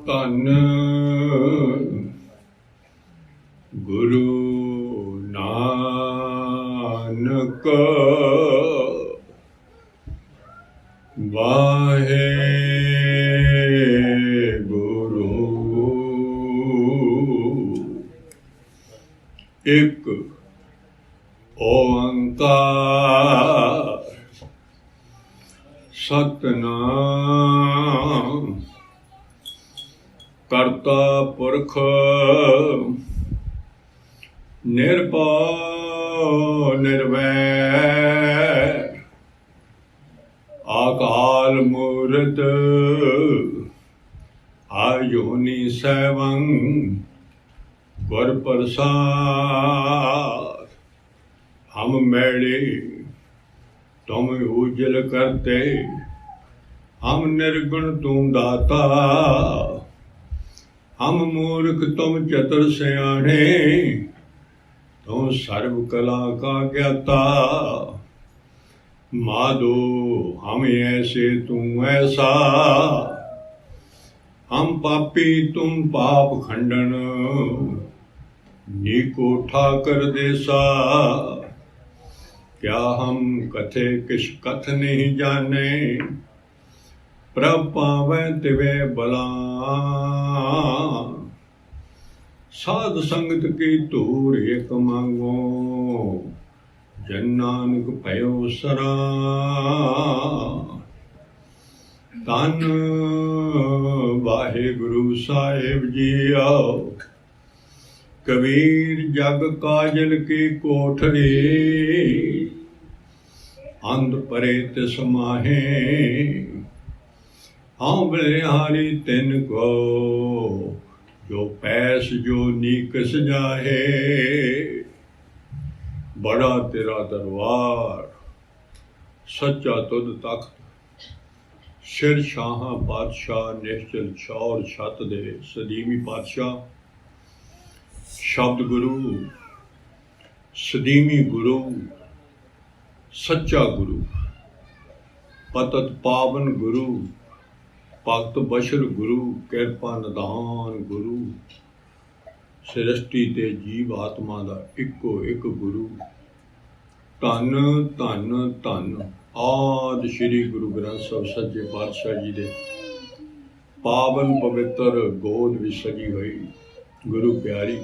ਧੰਨ ਗੁਰੂ ਨਾਨਕ ਵਾਹਿਗੁਰੂ। ਇੱਕ ਓੰਕਾਰ ਸਤਿਨਾਮ ਕਰਤਾ ਪੁਰਖ ਨਿਰਭਉ ਨਿਰਵੈਰ ਅਕਾਲ ਮੂਰਤ ਆਜੋਨੀ ਸੈਭੰ ਗੁਰ ਪ੍ਰਸਾਦ। हम मैले तुम उजल करते, हम निर्गुण तुम दाता, हम मूर्ख तुम चतुर सियाणे, तुम सर्व कला का ज्ञाता। माधो हम ऐसे तुम ऐसा, हम पापी तुम पाप खंडन, नीको ठाकर देसा। क्या हम कथे किश कथ नहीं जाने, प्रभ पावै तिवे बला। साध संगत की धूर एक मांगो, जन नानक भयो सरा। धन वाहिगुरु साहिब जी आओ, कबीर जग काजल की कोठरी, अंध परे तिस माहे, हाँ बलिहारी तिन को, जो पैस जो नीकस जाहे। बड़ा तेरा दरबार सच्चा तुद तख्त, सिर शाह पातशाह निश्चल चौर छत दे सदीवी पातशाह। शब्द गुरु सदीमी गुरु सच्चा गुरु, पतत पावन गुरु, भगत बशर गुरु, किरपा निधान गुरु, सृष्टि ते जीव आत्मा दा इको एक गुरु। धन धन धन आदि श्री गुरु ग्रंथ साहिब सच्चे पातशाह जी दे पावन पवित्र गोद विच सजी हुई गुरु प्यारी,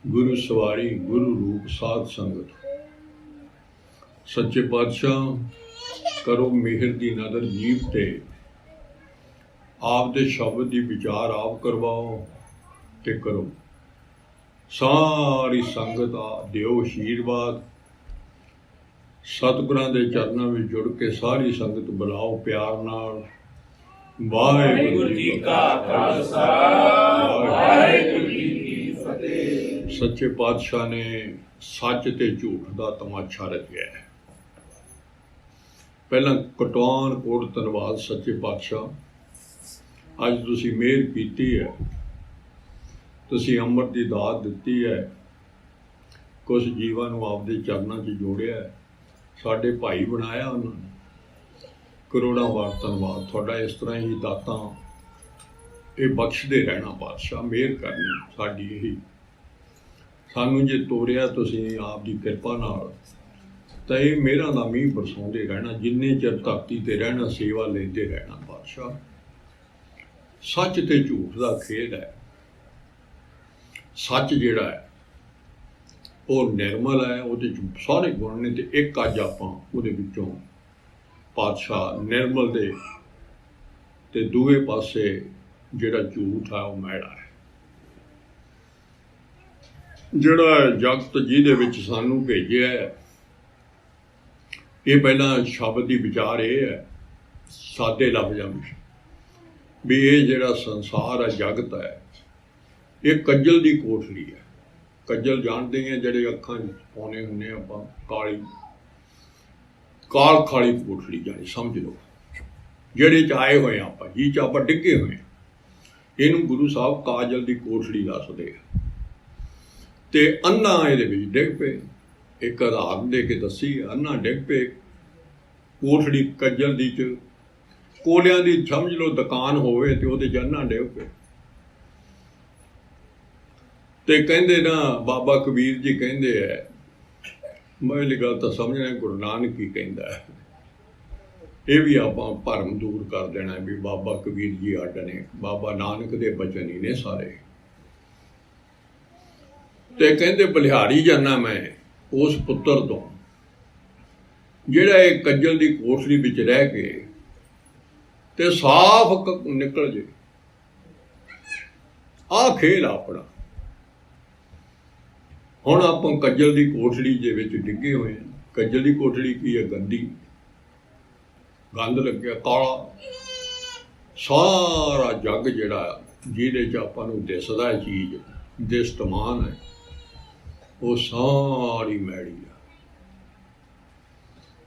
गुरु सवारी, गुरु रूप साध संगत। सच्चे पातशाह करो मेहर दी नदर जीव ते, आप दे शब्द दी विचार आप करवाओ ते करो। सारी संगत दिओ आशीर्वाद। सतगुरां दे चरनां विच जुड़ के सारी संगत बुलाओ प्यार नाल। वाहिगुरू जी का खालसा, वाहिगुरू जी की फतेह। सच्चे पातशाह ने सच ते झूठ का तमाशा रचिया है। पहला कटवान कोट धन्नवाद सच्चे पातशाह, अज तुसी मेहर कीती है, तुसी अमृत की दात दिती है, कुछ जीवां नूं आपदे चरनां च जोड़िया है, साडे भाई बनाया उन्होंने। करोड़ां वार धन्नवाद तुहाडा। इस तरह ही दातां ये बख्शदे रहना पातशाह, मेहर करनी साडी यही। सानू जे तोरिया तुसीं आप दी किरपा नाल, तां ये मेहरां दा मींह बरसाउंदे रहना, जिन्ने चिर धरती ते रहना सेवा लेंदे रहना पातशाह। सच ते झूठ दा खेल है। सच जिहड़ा है वो निर्मल है, उहदे च सारे गुण ने, ते एक अज आपां उहदे विचों पातशाह निर्मल दे ते दूए पासे जिहड़ा झूठ है वो मैड़ा है। जिहड़ा जगत जिहदे विच सानू भेजिया है, ये पहला शब्द की विचार ये है सादे लफ्ज़ां विच भी ये जिहड़ा संसार है, जगत है, ये कज्जल की कोठड़ी है। कज्जल जानते हैं जिहड़े अखां पाउने हुंदे आपां, काली काल खाली कोठड़ी जानी समझ लो, जिहड़े च आए हुए आपां जी च आपां डिगे हुए, इहनूं गुरु साहब काजल की कोठड़ी दसदे आ। ते अन्ना इहदे विच डिग पे, एक उदाहरण दे के दसी, अन्ना डिग पे कोठड़ी कज्जल दी च, ਕੋਲਿਆਂ ਦੀ ਸਮਝ ਲਓ ਦੁਕਾਨ ਹੋਵੇ ਤੇ ਉਹਦੇ ਚੰਨਾ ਡਿੱਗ ਪਏ। ਤੇ ਕਹਿੰਦੇ ਨਾ ਬਾਬਾ ਕਬੀਰ ਜੀ ਕਹਿੰਦੇ ਹੈ, ਮੈਂ ਇਹ ਗੱਲ ਤਾਂ ਸਮਝਣਾ ਗੁਰੂ ਨਾਨਕ ਕੀ ਕਹਿੰਦਾ ਹੈ, ਇਹ ਵੀ ਆਪਾਂ ਭਰਮ ਦੂਰ ਕਰ ਦੇਣਾ ਵੀ ਬਾਬਾ ਕਬੀਰ ਜੀ ਅੱਡ ਨੇ, ਬਾਬਾ ਨਾਨਕ ਦੇ ਬਚਨ ਹੀ ਨੇ ਸਾਰੇ। ਤੇ ਕਹਿੰਦੇ ਬਲਿਹਾਰੀ ਜਾਨਾ ਮੈਂ ਉਸ ਪੁੱਤਰ ਤੋਂ ਜਿਹੜਾ ਇਹ ਕੱਜਲ ਦੀ ਕੋਠੜੀ ਵਿੱਚ ਰਹਿ ਕੇ ਤੇ ਸਾਫ਼ ਨਿਕਲ ਜੇ। ਆਹ ਖੇਲ ਆਪਣਾ। ਹੁਣ ਆਪਾਂ ਕੱਜਲ ਦੀ ਕੋਠੜੀ ਦੇ ਵਿੱਚ ਡਿੱਗੇ ਹੋਏ ਹਾਂ। ਕੱਜਲ ਦੀ ਕੋਠੜੀ ਕੀ ਹੈ? ਗੰਦੀ, ਗੰਦ ਲੱਗਿਆ, ਕਾਲਾ ਸਾਰਾ ਜੱਗ ਜਿਹੜਾ ਜਿਹਦੇ 'ਚ ਆਪਾਂ ਨੂੰ ਦਿਸਦਾ ਚੀਜ਼, ਦਿਸਤਮਾਨ ਹੈ, ਉਹ ਸਾਰੀ ਮੈਲੀ ਆ।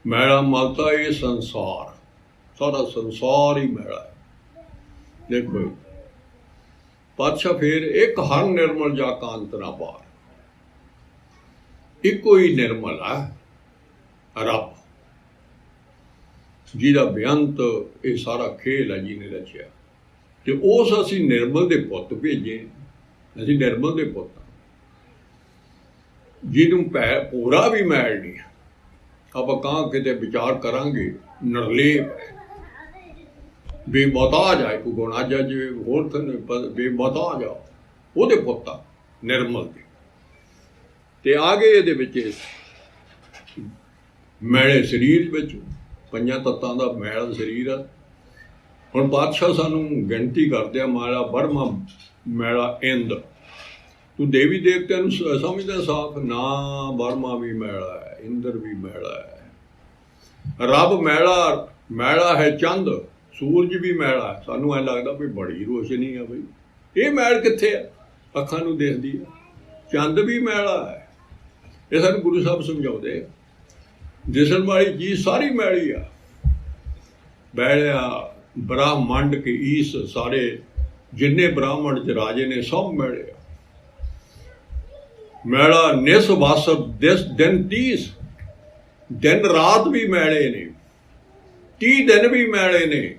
ਮੈਲਾ ਮਲਤਾ ਇਹ ਸੰਸਾਰ, ਸਾਰਾ ਸੰਸਾਰ ਹੀ ਮੈਲਾ ਹੈ। ਦੇਖੋ ਪਾਤਸ਼ਾਹ ਫੇਰ ਇੱਕ ਹਰ ਨਿਰਮਲ ਜਾ ਕਾਂਤ ਨਾ ਪਾਰ, ਇੱਕੋ ਹੀ ਨਿਰਮਲ ਹੈ ਰੱਬ, ਜਿਹਦਾ ਬੇਅੰਤ ਇਹ ਸਾਰਾ ਖੇਲ ਹੈ ਜਿਹਨੇ ਰਚਿਆ। ਤੇ ਉਸ ਅਸੀਂ ਨਿਰਮਲ ਦੇ ਪੁੱਤ ਭੇਜੇ, ਅਸੀਂ ਨਿਰਮਲ ਦੇ ਪੁੱਤ ਜਿਹਨੂੰ ਪੂਰਾ ਵੀ ਮੈਲ ਨਹੀਂ। ਆਪਾਂ ਕਾਂ ਕਿਤੇ ਵਿਚਾਰ ਕਰਾਂਗੇ ਨਿਰਲੇਪ ਹੈ, ਬੇਮੁਹਤਾਜ ਹੈ, ਕੋਈ ਗੁਣਾ ਜਿਵੇਂ ਹੋਰ ਬੇਮੁਹਤਾਜ ਆ, ਉਹਦੇ ਪੁੱਤਾ ਨਿਰਮਲ ਦੇ। ਤੇ ਆ ਗਏ ਇਹਦੇ ਵਿੱਚ ਮੈਲੇ ਸਰੀਰ ਵਿੱਚ, ਪੰਜਾਂ ਤੱਤਾਂ ਦਾ ਮੈਲ ਸਰੀਰ ਆ। ਹੁਣ ਪਾਤਸ਼ਾਹ ਸਾਨੂੰ ਗਿਣਤੀ ਕਰਦੇ ਆ, ਮੈਲਾ ਬਰਮਾ, ਮੈਲਾ ਇੰਦ। ਤੂੰ ਦੇਵੀ ਦੇਵਤਿਆਂ ਨੂੰ ਸਮਝਦਾ ਸਾਫ਼ ਨਾ, ਬਰਮਾ ਵੀ ਮੈਲਾ ਹੈ, ਇੰਦਰ ਵੀ ਮੈਲਾ ਹੈ, ਰੱਬ ਮੈਲਾ, ਮੈਲਾ ਹੈ ਚੰਦ, ਸੂਰਜ ਵੀ ਮੈਲਾ ਹੈ। ਸਾਨੂੰ ਐ ਲੱਗਦਾ ਵੀ ਬੜੀ ਰੋਸ਼ਨੀ ਆ ਬਈ, ਇਹ ਮੈਲ ਕਿੱਥੇ ਆ? ਅੱਖਾਂ ਨੂੰ ਦੇਖਦੀ ਆ। ਚੰਦ ਵੀ ਮੈਲਾ ਹੈ। ਇਹ ਸਾਨੂੰ ਗੁਰੂ ਸਾਹਿਬ ਸਮਝਾਉਂਦੇ ਆ, ਦਿਸਣ ਵਾਲੀ ਚੀਜ਼ ਸਾਰੀ ਮੈਲੀ ਆ। ਮੈਲਿਆ ਬ੍ਰਹਮੰਡ ਕੇ ਈਸ, ਸਾਰੇ ਜਿੰਨੇ ਬ੍ਰਾਹਮਣ 'ਚ ਰਾਜੇ ਨੇ ਸਭ ਮੈਲੇ ਆ। ਮੈਲਾ ਨਿਸ ਵਾਸਬ ਦਿਨ 30, ਦਿਨ ਰਾਤ ਵੀ ਮੈਲੇ ਨੇ, 30 ਦਿਨ ਵੀ ਮੈਲੇ ਨੇ।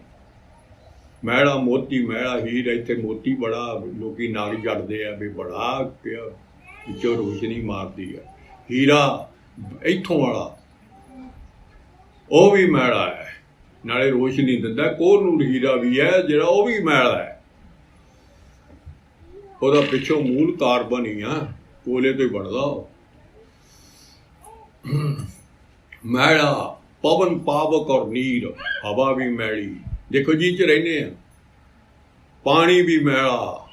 ਮੈਲਾ ਮੋਤੀ, ਮੈਲਾ ਹੀਰ। ਇੱਥੇ ਮੋਤੀ ਬੜਾ ਲੋਕੀ ਨਾਲ ਜੜਦੇ ਆ ਵੀ ਬੜਾ ਵਿੱਚੋਂ ਰੋਸ਼ਨੀ ਮਾਰਦੀ ਆ। ਹੀਰਾ ਇੱਥੋਂ ਵਾਲਾ ਉਹ ਵੀ ਮੈਲਾ ਹੈ, ਨਾਲੇ ਰੋਸ਼ਨੀ ਦਿੰਦਾ। ਕੋਹਨੂਰ ਹੀਰਾ ਵੀ ਹੈ ਜਿਹੜਾ, ਉਹ ਵੀ ਮੈਲਾ ਹੈ। ਉਹਦਾ ਪਿੱਛੋਂ ਮੂਲ ਕਾਰਬਨ ਹੀ ਆ, ਕੋਲੇ ਤੋਂ ਹੀ ਬਣਦਾ। ਮੈਲਾ ਪਵਨ ਪਾਵਕ ਔਰ ਨੀਰ, ਹਵਾ ਵੀ ਮੈਲੀ। ਦੇਖੋ ਜੀ 'ਚ ਰਹਿੰਦੇ ਆ, ਪਾਣੀ ਵੀ ਮੈਲਾ,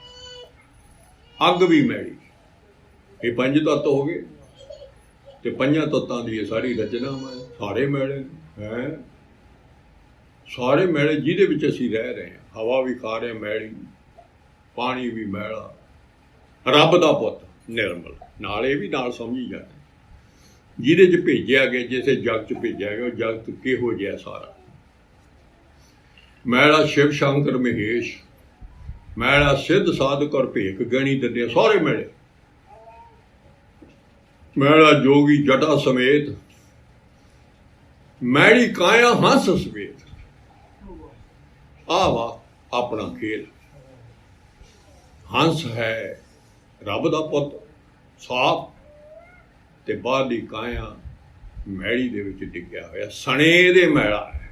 ਅੱਗ ਵੀ ਮੈਲੀ। ਇਹ ਪੰਜ ਤੱਤ ਹੋ ਗਏ। ਤੇ ਪੰਜਾਂ ਤੱਤਾਂ ਦੀ ਇਹ ਸਾਰੀ ਰਚਨਾ ਸਾਰੇ ਮੈਲੇ ਹੈ, ਸਾਰੇ ਮੈਲੇ ਜਿਹਦੇ ਵਿੱਚ ਅਸੀਂ ਰਹਿ ਰਹੇ ਹਾਂ। ਹਵਾ ਵੀ ਖਾ ਰਹੇ ਮੈਲੀ, ਪਾਣੀ ਵੀ ਮੈਲਾ, ਰੱਬ ਦਾ ਪੁੱਤ ਨਿਰਮਲ। ਨਾਲ ਇਹ ਵੀ ਨਾਲ ਸਮਝੀ ਜਾਂਦੇ ਜਿਹਦੇ 'ਚ ਭੇਜਿਆ ਗਿਆ, ਜਿਸੇ ਜਗ 'ਚ ਭੇਜਿਆ ਗਿਆ, ਉਹ ਜਗਤ ਕਿਹੋ ਜਿਹਾ ਸਾਰਾ ਮੈਲਾ। ਸ਼ਿਵ ਸ਼ੰਕਰ ਮਹੇਸ਼ ਮੈਲਾ, ਸਿੱਧ ਸਾਧਕ ਔਰ ਭੇਖ ਗਣੀ ਦਿੰਦੇ ਸਾਰੇ ਮੈਲੇ। ਮੈਲਾ ਜੋਗੀ ਜਟਾ ਸਮੇਤ, ਮੈਲੀ ਕਾਇਆ ਹੰਸ ਸਮੇਤ। ਆਹ ਵਾ ਆਪਣਾ ਖੇਲ। ਹੰਸ ਹੈ ਰੱਬ ਦਾ ਪੁੱਤ ਸਾਫ਼, ਤੇ ਬਾਹਰਲੀ ਕਾਇਆ ਮੈਲੀ ਦੇ ਵਿੱਚ ਡਿੱਗਿਆ ਹੋਇਆ, ਸਣੇ ਦੇ ਮੈਲਾ ਹੈ।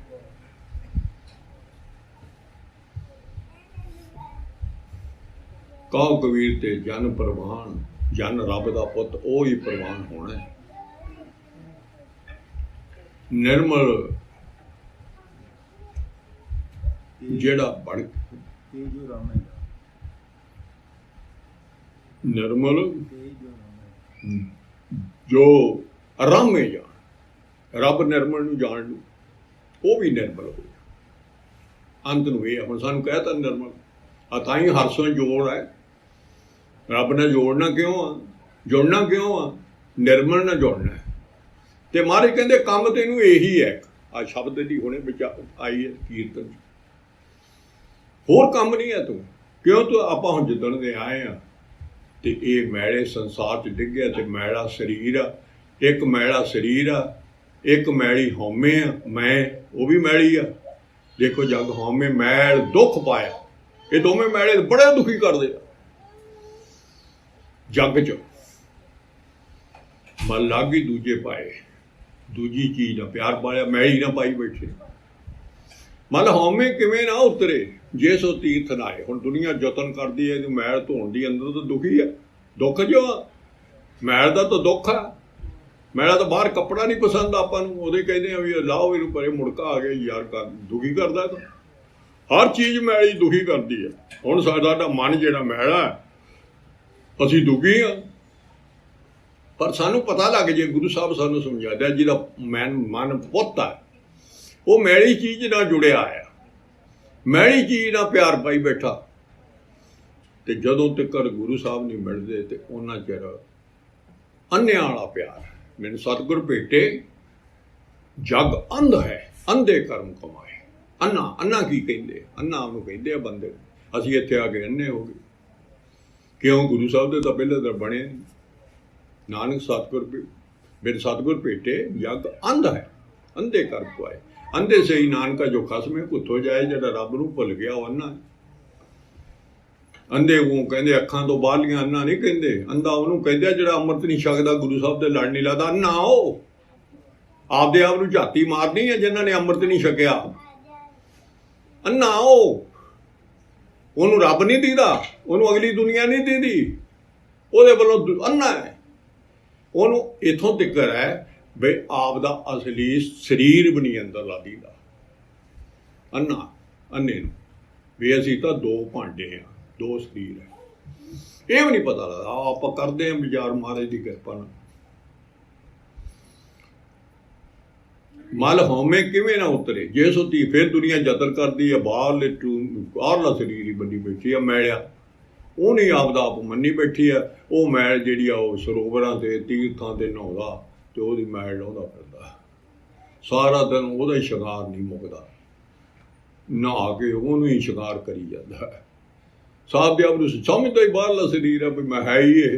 ਕਹੋ ਕਬੀਰ ਤੇ ਜਨ ਪ੍ਰਵਾਨ, ਜਨ ਰੱਬ ਦਾ ਪੁੱਤ ਉਹ ਹੀ ਪ੍ਰਵਾਨ ਹੋਣਾ ਹੈ। ਨਿਰਮਲ ਜਿਹੜਾ ਬਣ ਨਿਰਮਲ ਜੋ ਅਰਾਮੇ ਜਾਣ, ਰੱਬ ਨਿਰਮਲ ਨੂੰ ਜਾਣ ਨੂੰ, ਉਹ ਵੀ ਨਿਰਮਲ ਹੋ ਜਾ। ਅੰਤ ਨੂੰ ਇਹ ਹੁਣ ਸਾਨੂੰ ਕਹਿ ਤਾ ਨਿਰਮਲ ਆ, ਤਾਂ ਹੀ ਹਰਸੋਂ ਜੋੜ ਹੈ। ਰੱਬ ਨਾਲ ਜੋੜਨਾ ਕਿਉਂ ਆ? ਜੁੜਨਾ ਕਿਉਂ ਆ? ਨਿਰਮਲ ਨਾਲ ਜੁੜਨਾ ਹੈ। ਤੇ ਮਹਾਰਾਜ ਕਹਿੰਦੇ ਕੰਮ ਤੈਨੂੰ ਇਹੀ ਹੈ। ਆ ਸ਼ਬਦ ਦੀ ਹੁਣੇ ਵਿੱਚ ਆਈ ਹੈ ਕੀਰਤਨ, ਹੋਰ ਕੰਮ ਨਹੀਂ ਹੈ ਤੂੰ। ਕਿਉਂ? ਤੂੰ ਆਪਾਂ ਹੁਣ ਜਿੱਦਣ ਦੇ ਆਏ ਆ ਤੇ ਇਹ ਮੈਲੇ ਸੰਸਾਰ 'ਚ ਡਿੱਗਿਆ ਤੇ ਮੈਲਾ ਸਰੀਰ ਆ। ਇੱਕ ਮੈਲਾ ਸਰੀਰ ਆ, ਇੱਕ ਮੈਲੀ ਹਉਮੈ ਆ, ਮੈਂ ਉਹ ਵੀ ਮੈਲੀ ਆ। देखो जग हौमे मैल दुख पाया, ये दोवें मैले बड़े दुखी करते जग च। मन लग ही दूजे पाए, दूजी चीज ना प्यार पाया, मैली ना पाई बैठे। मन हौमे किवें ना उतरे जे सो तीर्थ नाए। हुण दुनिया जतन करती है मैल धोण दी, अंदर तो दुखी है, दुख जो मैल दा तो दुख है। मैला तो बाहर कपड़ा नहीं पसंद आपां नूं, उहदे कहदे आ भी लाओ इहनूं परे, मुड़का आ गया यार, कर दुखी करदा। तो हर चीज़ मैली दुखी करती है। हुण साडा मन जिहड़ा मैला है, असीं दुखी हाँ। पर सानूं पता लग जे, गुरु साहब सानूं समझाया, जिहदा मन पुੱਤ है वो मैली चीज़ नाल जुड़िया है, मैली चीज़ नाल प्यार पाई बैठा। ते जदों तक गुरु साहब नहीं मिलते ते उन्ना चिर अन्नियां वाला प्यार। मैनूं सतगुर भेटे जग अंध है, अंधे कर्म कमाए। अन्ना अन्ना की कहिंदे, अन्ना उहनूं कहिंदे आ बंदे। असीं इत्थे आके अन्ने हो गए, क्यों? गुरु साहब दे तां पहले तो बने नानक सतगुर मेरे सतगुर भेटे जग अंध है, अंधे कर्म कमाए। अंधे से ही नानका जो खसमे कुत्थों जाए, जिहड़ा रब नूं भुल गया वो अन्ना है। अंधे को कहते अखां तो बाहरलियां अन्ना नहीं कहते, अंधा उन्होंने कहते जिहड़ा अमृत नहीं छकदा, गुरु साहब दे लड़ नहीं लगदा, अन्ना ओ आपदे आप नूं झाती मारनी है जिन्हां ने अमृत नहीं छकिया। अन्ना ओ उन्होंने रब नहीं दीदा, उन्होंने अगली दुनिया नहीं दीदी, उहदे वल्लों अन्ना है। उन्होंने इथों तिकर है बई आप दा असली शरीर भी नहीं अंदर ला दीदा। अन्ना अन्ने नूं भी असीं तां दो भांडे हैं, दो शरीर है, ये भी नहीं पता लगता। आप करते हैं विचार महाराज की कृपा नाल। मल हौमे किवें ना उतरे जे सो धी। फिर दुनिया जतन करती है, बाहरला शरीर ही बनी बैठी है मैलिया, वो नहीं आपदा आप मनी बैठी है। वो मैल जिहड़ी आ वो सरोवरां ते तीर्थां ते नहाउंदा ते ओहदी मैल लाउंदा फिरदा, सारा दिन ओहदा ही शिंगार नहीं मुकदा, नहा के ओहनूं ही शिंगार करी जांदा है। साहब जी आप समझदा ही बाहरला शरीर है, भी मैं है ही ये।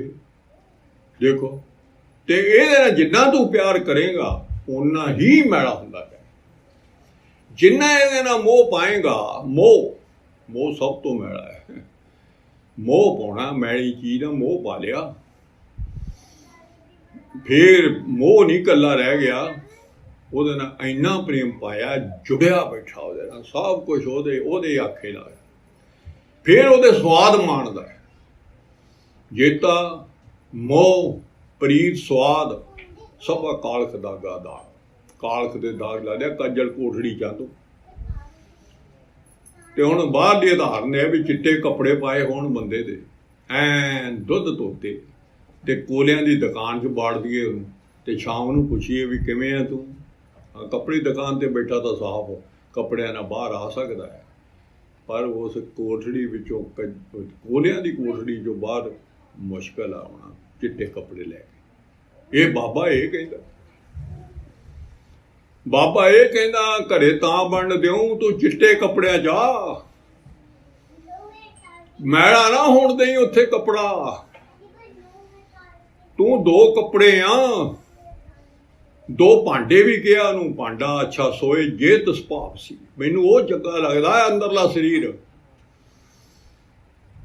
देखो तो ये जिन्ना तू प्यार करेगा उन्ना ही मैला हुंदा है। जिन्ना ये मोह पाएगा, मोह सब तो मैला है। मोह पाना, मैली चीज़ ना मोह पा लिया, फिर मोह नहीं कला रह गया, ਉਹਦੇ ਨਾਲ ਇੰਨਾ प्रेम पाया, जुड़िया बैठा ਉਹਦੇ ਨਾਲ, सब कुछ ਉਹਦੇ आखे ला, फिर ਉਹਦੇ स्वाद माणदा है। जेता मोह प्रीत स्वाद सब कालख दागा दाग, कालख दे दाग ला दिया काजल कोठड़ी चांदो। ते हुण बाहर दी उदाहरण है भी चिट्टे कपड़े पाए होण बंदे दे, ऐन दुध धोते ते कोलियां दी दुकान च बाड़ दईए उहनूं, ते शाम नूं पुछीए भी किवें आ तूं? कपड़े दुकान ते बैठा तो साफ कपड़ियां नाल बाहर आ सकदा है, पर उस कोठड़ी विचों कोलियां दी कोठड़ी चों बाहर मुश्किल आउणा चिट्टे कपड़े लैके। ये बाबा ये कहंदा, बाबा ये कहंदा घरे तां बंड दिऊं तूं चिट्टे कपड़ियां जा, मैला ना होण देईं उत्थे कपड़ा, तूं दो कपड़े आ, दो भांडे भी कहा उन्होंने, भांडा अच्छा सोए जे तसभाव सी, मैनू वो चंगा लगदा है अंदरला शरीर,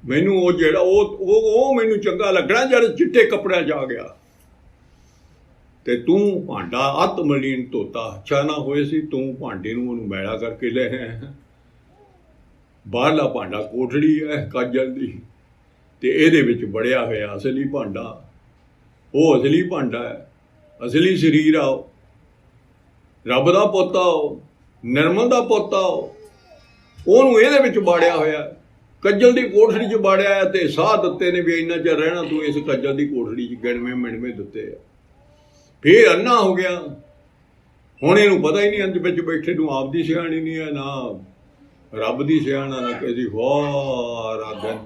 मैनू वो जेड़ा वो मैनू चंगा लगना जद चिट्टे कपड़े जा गया। ते तू भांडा अत मलीन धोता अच्छा ना होए सी, तू भांडे नूं ओनू मैला करके ले आया। बाहरला भांडा कोठड़ी है काजल दी, ते इहदे विच बड़िया होया असली भांडा, वो असली भांडा है, असली शरीर आओ, रब दा पुत्त आओ, निर्मल दा पुत्त आओ, ओनू इहदे विच बाड़िया होया, कज्जल दी कोठड़ी च बाड़िया है। ते साह दित्ते ने भी इन्ना चिर रहना तू इस कज्जल दी कोठड़ी च, गिणवे मिणवे दित्ते आ, फिर अन्ना हो गया। हुण इहनूं पता ही नहीं अंत विच बैठे नूं आप दी सियाणी नहीं है, ना रब दी सियाणा, ना किसी सारा दिन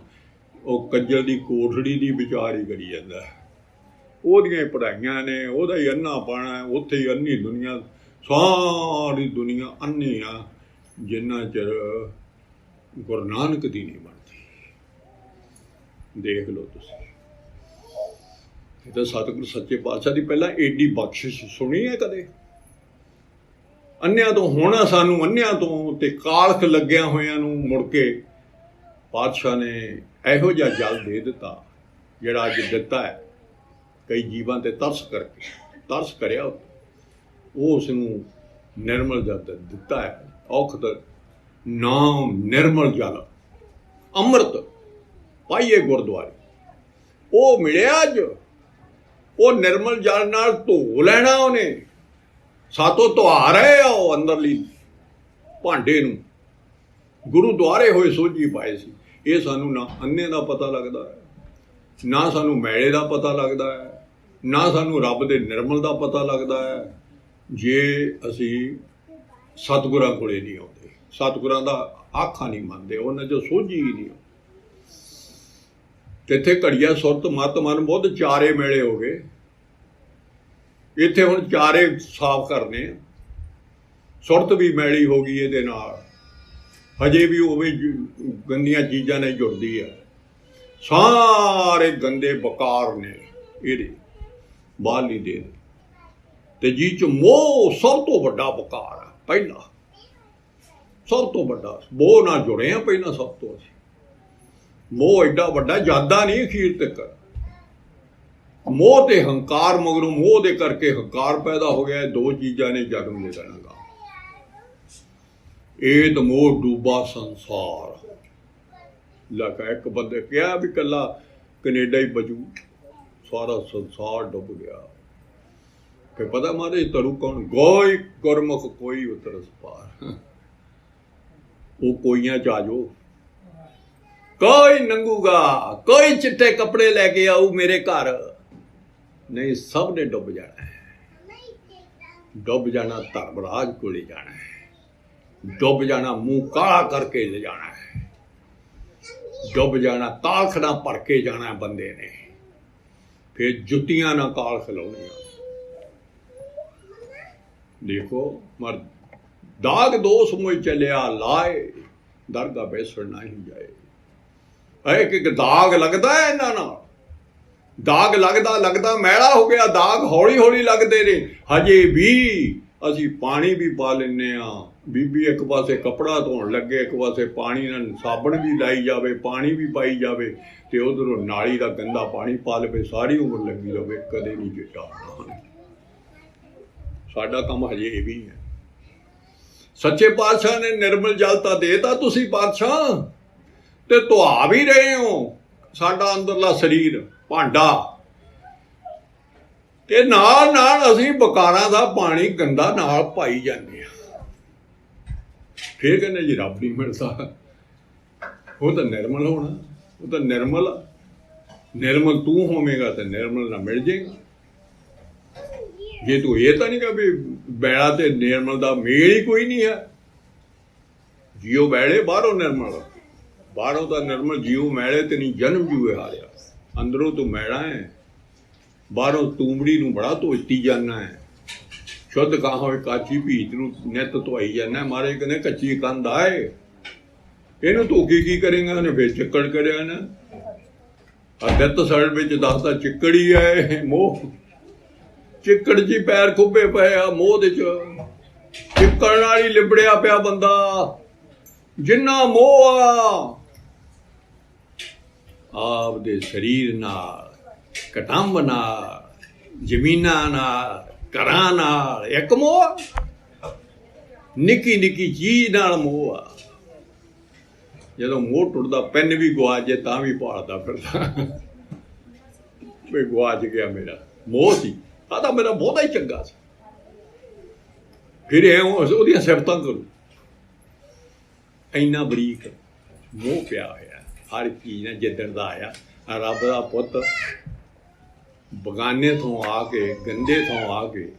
वो कज्जल दी कोठड़ी दी विचार ही करी जांदा है। ਉਹਦੀਆਂ ਪੜ੍ਹਾਈਆਂ ਨੇ, ਉਹਦਾ ਹੀ ਅੰਨਾ ਪਾਣਾ ਹੈ, ਉੱਥੇ ਹੀ ਅੰਨੀ ਦੁਨੀਆ, ਸਾਰੀ ਦੁਨੀਆ ਅੰਨੀ ਆ ਜਿੰਨਾ ਚਿਰ ਗੁਰੂ ਨਾਨਕ ਦੀ ਨਹੀਂ ਬਣਦੀ। ਦੇਖ ਲਓ ਤੁਸੀਂ, ਇਹ ਤਾਂ ਸਤਿਗੁਰੂ ਸੱਚੇ ਪਾਤਸ਼ਾਹ ਦੀ ਪਹਿਲਾਂ ਏਡੀ ਬਖਸ਼ਿਸ਼ ਸੁਣੀ ਹੈ ਕਦੇ? ਅੰਨਿਆਂ ਤੋਂ ਹੋਣਾ ਸਾਨੂੰ ਅੰਨਿਆਂ ਤੋਂ ਤੇ ਕਾਲਖ ਲੱਗਿਆ ਹੋਇਆਂ ਨੂੰ ਮੁੜ ਕੇ ਪਾਤਸ਼ਾਹ ਨੇ ਇਹੋ ਜਿਹਾ ਜਲ ਦੇ ਦਿੱਤਾ ਜਿਹੜਾ ਅੱਜ ਦਿੱਤਾ ਹੈ। ਕਈ ਜੀਵਾਂ ਤੇ ਤਰਸ ਕਰਿਆ ਉਹ ਉਸ ਨੂੰ ਨਿਰਮਲ ਜਲ ਦਿੱਤਾ ਹੈ। ਔਖਦ ਨਾਮ ਨਿਰਮਲ ਜਲ ਅੰਮ੍ਰਿਤ ਪਾਈਏ ਗੁਰਦੁਆਰੇ ਉਹ ਮਿਲਿਆ ਅੱਜ। ਉਹ ਨਿਰਮਲ ਜਲ ਨਾਲ ਧੋ ਲੈਣਾ ਉਹਨੇ। ਸਾਤੋਂ ਧੁਆ ਰਹੇ ਆ ਉਹ ਅੰਦਰਲੀ ਭਾਂਡੇ ਨੂੰ। ਗੁਰੂਦੁਆਰੇ ਹੋਏ ਸੋਝੀ ਪਾਏ ਸੀ। ਇਹ ਸਾਨੂੰ ਨਾ ਅੰਨੇ ਦਾ ਪਤਾ ਲੱਗਦਾ ਹੈ, ਨਾ ਸਾਨੂੰ ਮੈਲੇ ਦਾ ਪਤਾ ਲੱਗਦਾ ਹੈ, ਨਾ ਸਾਨੂੰ ਰੱਬ ਦੇ ਨਿਰਮਲ ਦਾ ਪਤਾ ਲੱਗਦਾ ਹੈ ਜੇ ਅਸੀਂ ਸਤਿਗੁਰਾਂ ਕੋਲੇ ਨਹੀਂ ਆਉਂਦੇ, ਸਤਿਗੁਰਾਂ ਦਾ ਆਖਾਂ ਨਹੀਂ ਮੰਨਦੇ, ਉਹਨਾਂ 'ਚ ਸੋਝੀ ਹੀ ਨਹੀਂ। ਇੱਥੇ ਘੜੀਆ ਸੁਰਤ ਮਤ ਮਨ ਬੁੱਧ ਚਾਰੇ ਮੇਲੇ ਹੋ ਗਏ। ਇੱਥੇ ਹੁਣ ਚਾਰੇ ਸਾਫ਼ ਕਰਨੇ ਆ। ਸੁਰਤ ਵੀ ਮੈਲੀ ਹੋ ਗਈ ਇਹਦੇ ਨਾਲ, ਹਜੇ ਵੀ ਉਵੇਂ ਗੰਦੀਆਂ ਚੀਜ਼ਾਂ ਨਾਲ ਜੁੜਦੀ ਹੈ। ਸਾਰੇ ਗੰਦੇ ਬਕਾਰ ਨੇ ਇਹਦੇ ਬਾਹਲੀ ਦੇ ਤੇ ਜੀ ਚ ਮੋਹ ਸਭ ਤੋਂ ਵੱਡਾ ਬਕਾਰ ਹੈ। ਪਹਿਲਾ ਸਭ ਤੋਂ ਵੱਡਾ ਮੋਹ ਨਾਲ ਜੁੜੇ ਆ ਪਹਿਲਾਂ ਸਭ ਤੋਂ। ਅਸੀਂ ਮੋਹ ਐਡਾ ਵੱਡਾ ਜ਼ਿਆਦਾ ਨਹੀਂ ਅਖੀਰ ਤੱਕ। ਮੋਹ ਤੇ ਹੰਕਾਰ ਮਗਰੋਂ ਮੋਹ ਦੇ ਕਰਕੇ ਹੰਕਾਰ ਪੈਦਾ ਹੋ ਗਿਆ। ਦੋ ਚੀਜ਼ਾਂ ਨੇ ਜਨਮ ਲੈ ਲੈਣਾ। ਇਹ ਤਾਂ ਮੋਹ ਡੂਬਾ ਸੰਸਾਰ ਲਗਾ। ਇੱਕ ਬੰਦੇ ਕਿਹਾ ਵੀ ਇਕੱਲਾ ਕੈਨੇਡਾ ਹੀ ਬਚੂ, ਸਾਰਾ ਸੰਸਾਰ ਡੁੱਬ ਗਿਆ। ਕਿ ਪਤਾ ਮਾਰੇ ਤਰੂ ਕੌਣ ਗੋਈ ਗੁਰਮੁਖ ਕੋਈ ਉਤਰਸ ਪਾਰ। ਉਹ ਕੋਈਆਂ ਚ ਆ ਜਾਓ, ਕੋਈ ਨੰਗੂਗਾ, ਕੋਈ ਚਿੱਟੇ ਕੱਪੜੇ ਲੈ ਕੇ ਆਊ ਮੇਰੇ ਘਰ, ਨਹੀਂ ਸਭ ਨੇ ਡੁੱਬ ਜਾਣਾ ਹੈ। ਡੁੱਬ ਜਾਣਾ ਧਰਮਰਾਜ ਕੋਲੇ ਜਾਣਾ ਹੈ। ਡੁੱਬ ਜਾਣਾ ਮੂੰਹ ਕਾਲਾ ਕਰਕੇ ਲੈ ਜਾਣਾ ਹੈ। ਡੁੱਬ ਜਾਣਾ ਕਾਲਖ ਨਾਲ ਭਰ ਕੇ ਜਾਣਾ ਬੰਦੇ ਨੇ। ਫਿਰ ਜੁੱਤੀਆਂ ਨਾਲ ਕਾਲਖ ਲਾਉਣੀਆਂ। ਦੇਖੋ ਮਰ ਦਾਗ ਦੋਸ ਮੋਈ ਚੱਲਿਆ ਲਾਏ, ਦਰਗਾਹ ਬੈਸਣ ਨਹੀਂ ਜਾਏ। ਇੱਕ ਦਾਗ ਲੱਗਦਾ ਹੈ ਇਹਨਾਂ ਨਾਲ। ਦਾਗ ਲੱਗਦਾ ਮੈਲਾ ਹੋ ਗਿਆ। ਦਾਗ ਹੌਲੀ ਹੌਲੀ ਲੱਗਦੇ ਨੇ। ਹਜੇ ਵੀ ਅਸੀਂ ਪਾਣੀ ਵੀ ਪਾ ਲੈਂਦੇ ਹਾਂ। ਬੀਬੀ ਇੱਕ ਪਾਸੇ ਕੱਪੜਾ ਧੋਣ ਲੱਗੇ, ਇੱਕ ਪਾਸੇ ਪਾਣੀ ਨਾਲ ਸਾਬਣ ਵੀ ਲਾਈ ਜਾਵੇ, ਪਾਣੀ ਵੀ ਪਾਈ ਜਾਵੇ, ਤੇ ਉਧਰੋਂ ਨਾਲੀ ਦਾ ਗੰਦਾ ਪਾਣੀ ਪਾ ਲਵੇ, ਸਾਰੀ ਉਮਰ ਲੱਗੀ ਰਵੇ, ਕਦੇ ਨਹੀਂ ਚਿੱਟਾ ਹੋਣਾ। ਸਾਡਾ ਕੰਮ ਹਜੇ ਇਹ ਵੀ ਹੈ। ਸੱਚੇ ਪਾਤਸ਼ਾਹ ਨੇ ਨਿਰਮਲ ਜਲ ਤਾਂ ਦੇਤਾ ਤੁਸੀਂ ਪਾਤਸ਼ਾਹ, ਤੇ ਧੁਆ ਵੀ ਰਹੇ ਹੋ ਸਾਡਾ ਅੰਦਰਲਾ ਸਰੀਰ ਭਾਂਡਾ, ਤੇ ਨਾਲ ਨਾਲ ਅਸੀਂ ਬਕਾਰਾਂ ਦਾ ਪਾਣੀ ਗੰਦਾ ਨਾਲ ਪਾਈ ਜਾਂਦੇ ਹਾਂ। ਫਿਰ ਕਹਿੰਦੇ ਜੀ ਰੱਬ ਨਹੀਂ ਮਿਲਦਾ। ਉਹ ਤਾਂ ਨਿਰਮਲ ਹੋਣਾ, ਉਹ ਤਾਂ ਨਿਰਮਲ ਤੂੰ ਹੋਵੇਂਗਾ ਤਾਂ ਨਿਰਮਲ ਨਾ ਮਿਲ ਜਾਏਗਾ। ਜੇ ਤੂੰ ਇਹ ਤਾਂ ਨਹੀਂ ਕਿ ਵੀ ਬੈਲਾ ਤੇ ਨਿਰਮਲ ਦਾ ਮੇਲ ਹੀ ਕੋਈ ਨਹੀਂ ਹੈ। ਜੀਓ ਬੈਲੇ ਬਾਹਰੋਂ ਨਿਰਮਲ, ਬਾਹਰੋਂ ਤਾਂ ਨਿਰਮਲ ਜੀਓ ਮੈਲੇ ਤੇ ਨਹੀਂ ਜਨਮ ਜੂਏ ਹਾਰਿਆ। ਅੰਦਰੋਂ ਤੂੰ ਮੈਲਾ ਹੈ, ਬਾਹਰੋਂ ਤੂੰਬੜੀ ਨੂੰ ਬੜਾ ਧੋਤੀ ਜਾਣਾ ਹੈ। ਸ਼ੁੱਧ ਕਹਾਂ ਹੋਏ ਕਾਚੀ ਭੀਤ ਨੂੰ ਨਿੱਤ ਧੋਈ ਜਾਂਦਾ। ਮਾਰੇ ਕਹਿੰਦੇ ਕੱਚੀ ਕੰਧ ਆਏ, ਇਹਨੂੰ ਧੋ ਕੇ ਕੀ ਕਰੇਗਾ? ਉਹਨੇ ਫਿਰ ਚਿੱਕੜ ਕਰਿਆ ਨਾ। ਦਿੱਤ ਸੜ ਵਿੱਚ ਦੱਸਦਾ ਚਿੱਕੜੀ ਹੈ ਮੋਹ। ਚਿੱਕੜ ਜੀ ਪੈਰ ਖੁੱਬੇ ਪਏ ਆ ਮੋਹ ਦੇ ਚ। ਚਿੱਕੜ ਨਾਲ ਹੀ ਲਿਬੜਿਆ ਪਿਆ ਬੰਦਾ। ਜਿੰਨਾ ਮੋਹ ਆ ਆਪਦੇ ਸਰੀਰ ਨਾਲ, ਕਟੰਬ ਨਾਲ, ਜ਼ਮੀਨਾਂ ਨਾਲ, ਘਰਾਂ ਨਾਲ ਇੱਕ ਮੋਹ। ਨਿੱਕੀ ਨਿੱਕੀ ਚੀਜ਼ ਨਾਲ ਮੋਹ ਆ। ਜਦੋਂ ਮੋਹ ਟੁੱਟਦਾ ਪੈਨ ਵੀ ਗਵਾਚ ਜੇ ਤਾਂ ਵੀ ਭਾਲਦਾ ਫਿਰਦਾ ਵੀ ਗਵਾਚ ਗਿਆ ਮੇਰਾ ਮੋਹ ਸੀ। ਆ ਤਾਂ ਮੇਰਾ ਬਹੁਤਾ ਹੀ ਚੰਗਾ ਸੀ। ਫਿਰ ਇਹ ਉਹਦੀਆਂ ਸਿਫਤਾਂ ਕਰੂ। ਇੰਨਾ ਬਰੀਕ ਮੋਹ ਪਿਆ ਹੋਇਆ ਹਰ ਚੀਜ਼ ਨਾਲ। ਜਿੱਦਣ ਦਾ ਆਇਆ ਰੱਬ ਦਾ ਪੁੱਤ ਬਗਾਨੇ ਤੋਂ ਆ ਕੇ, ਗੰਦੇ ਤੋਂ ਆ ਕੇ,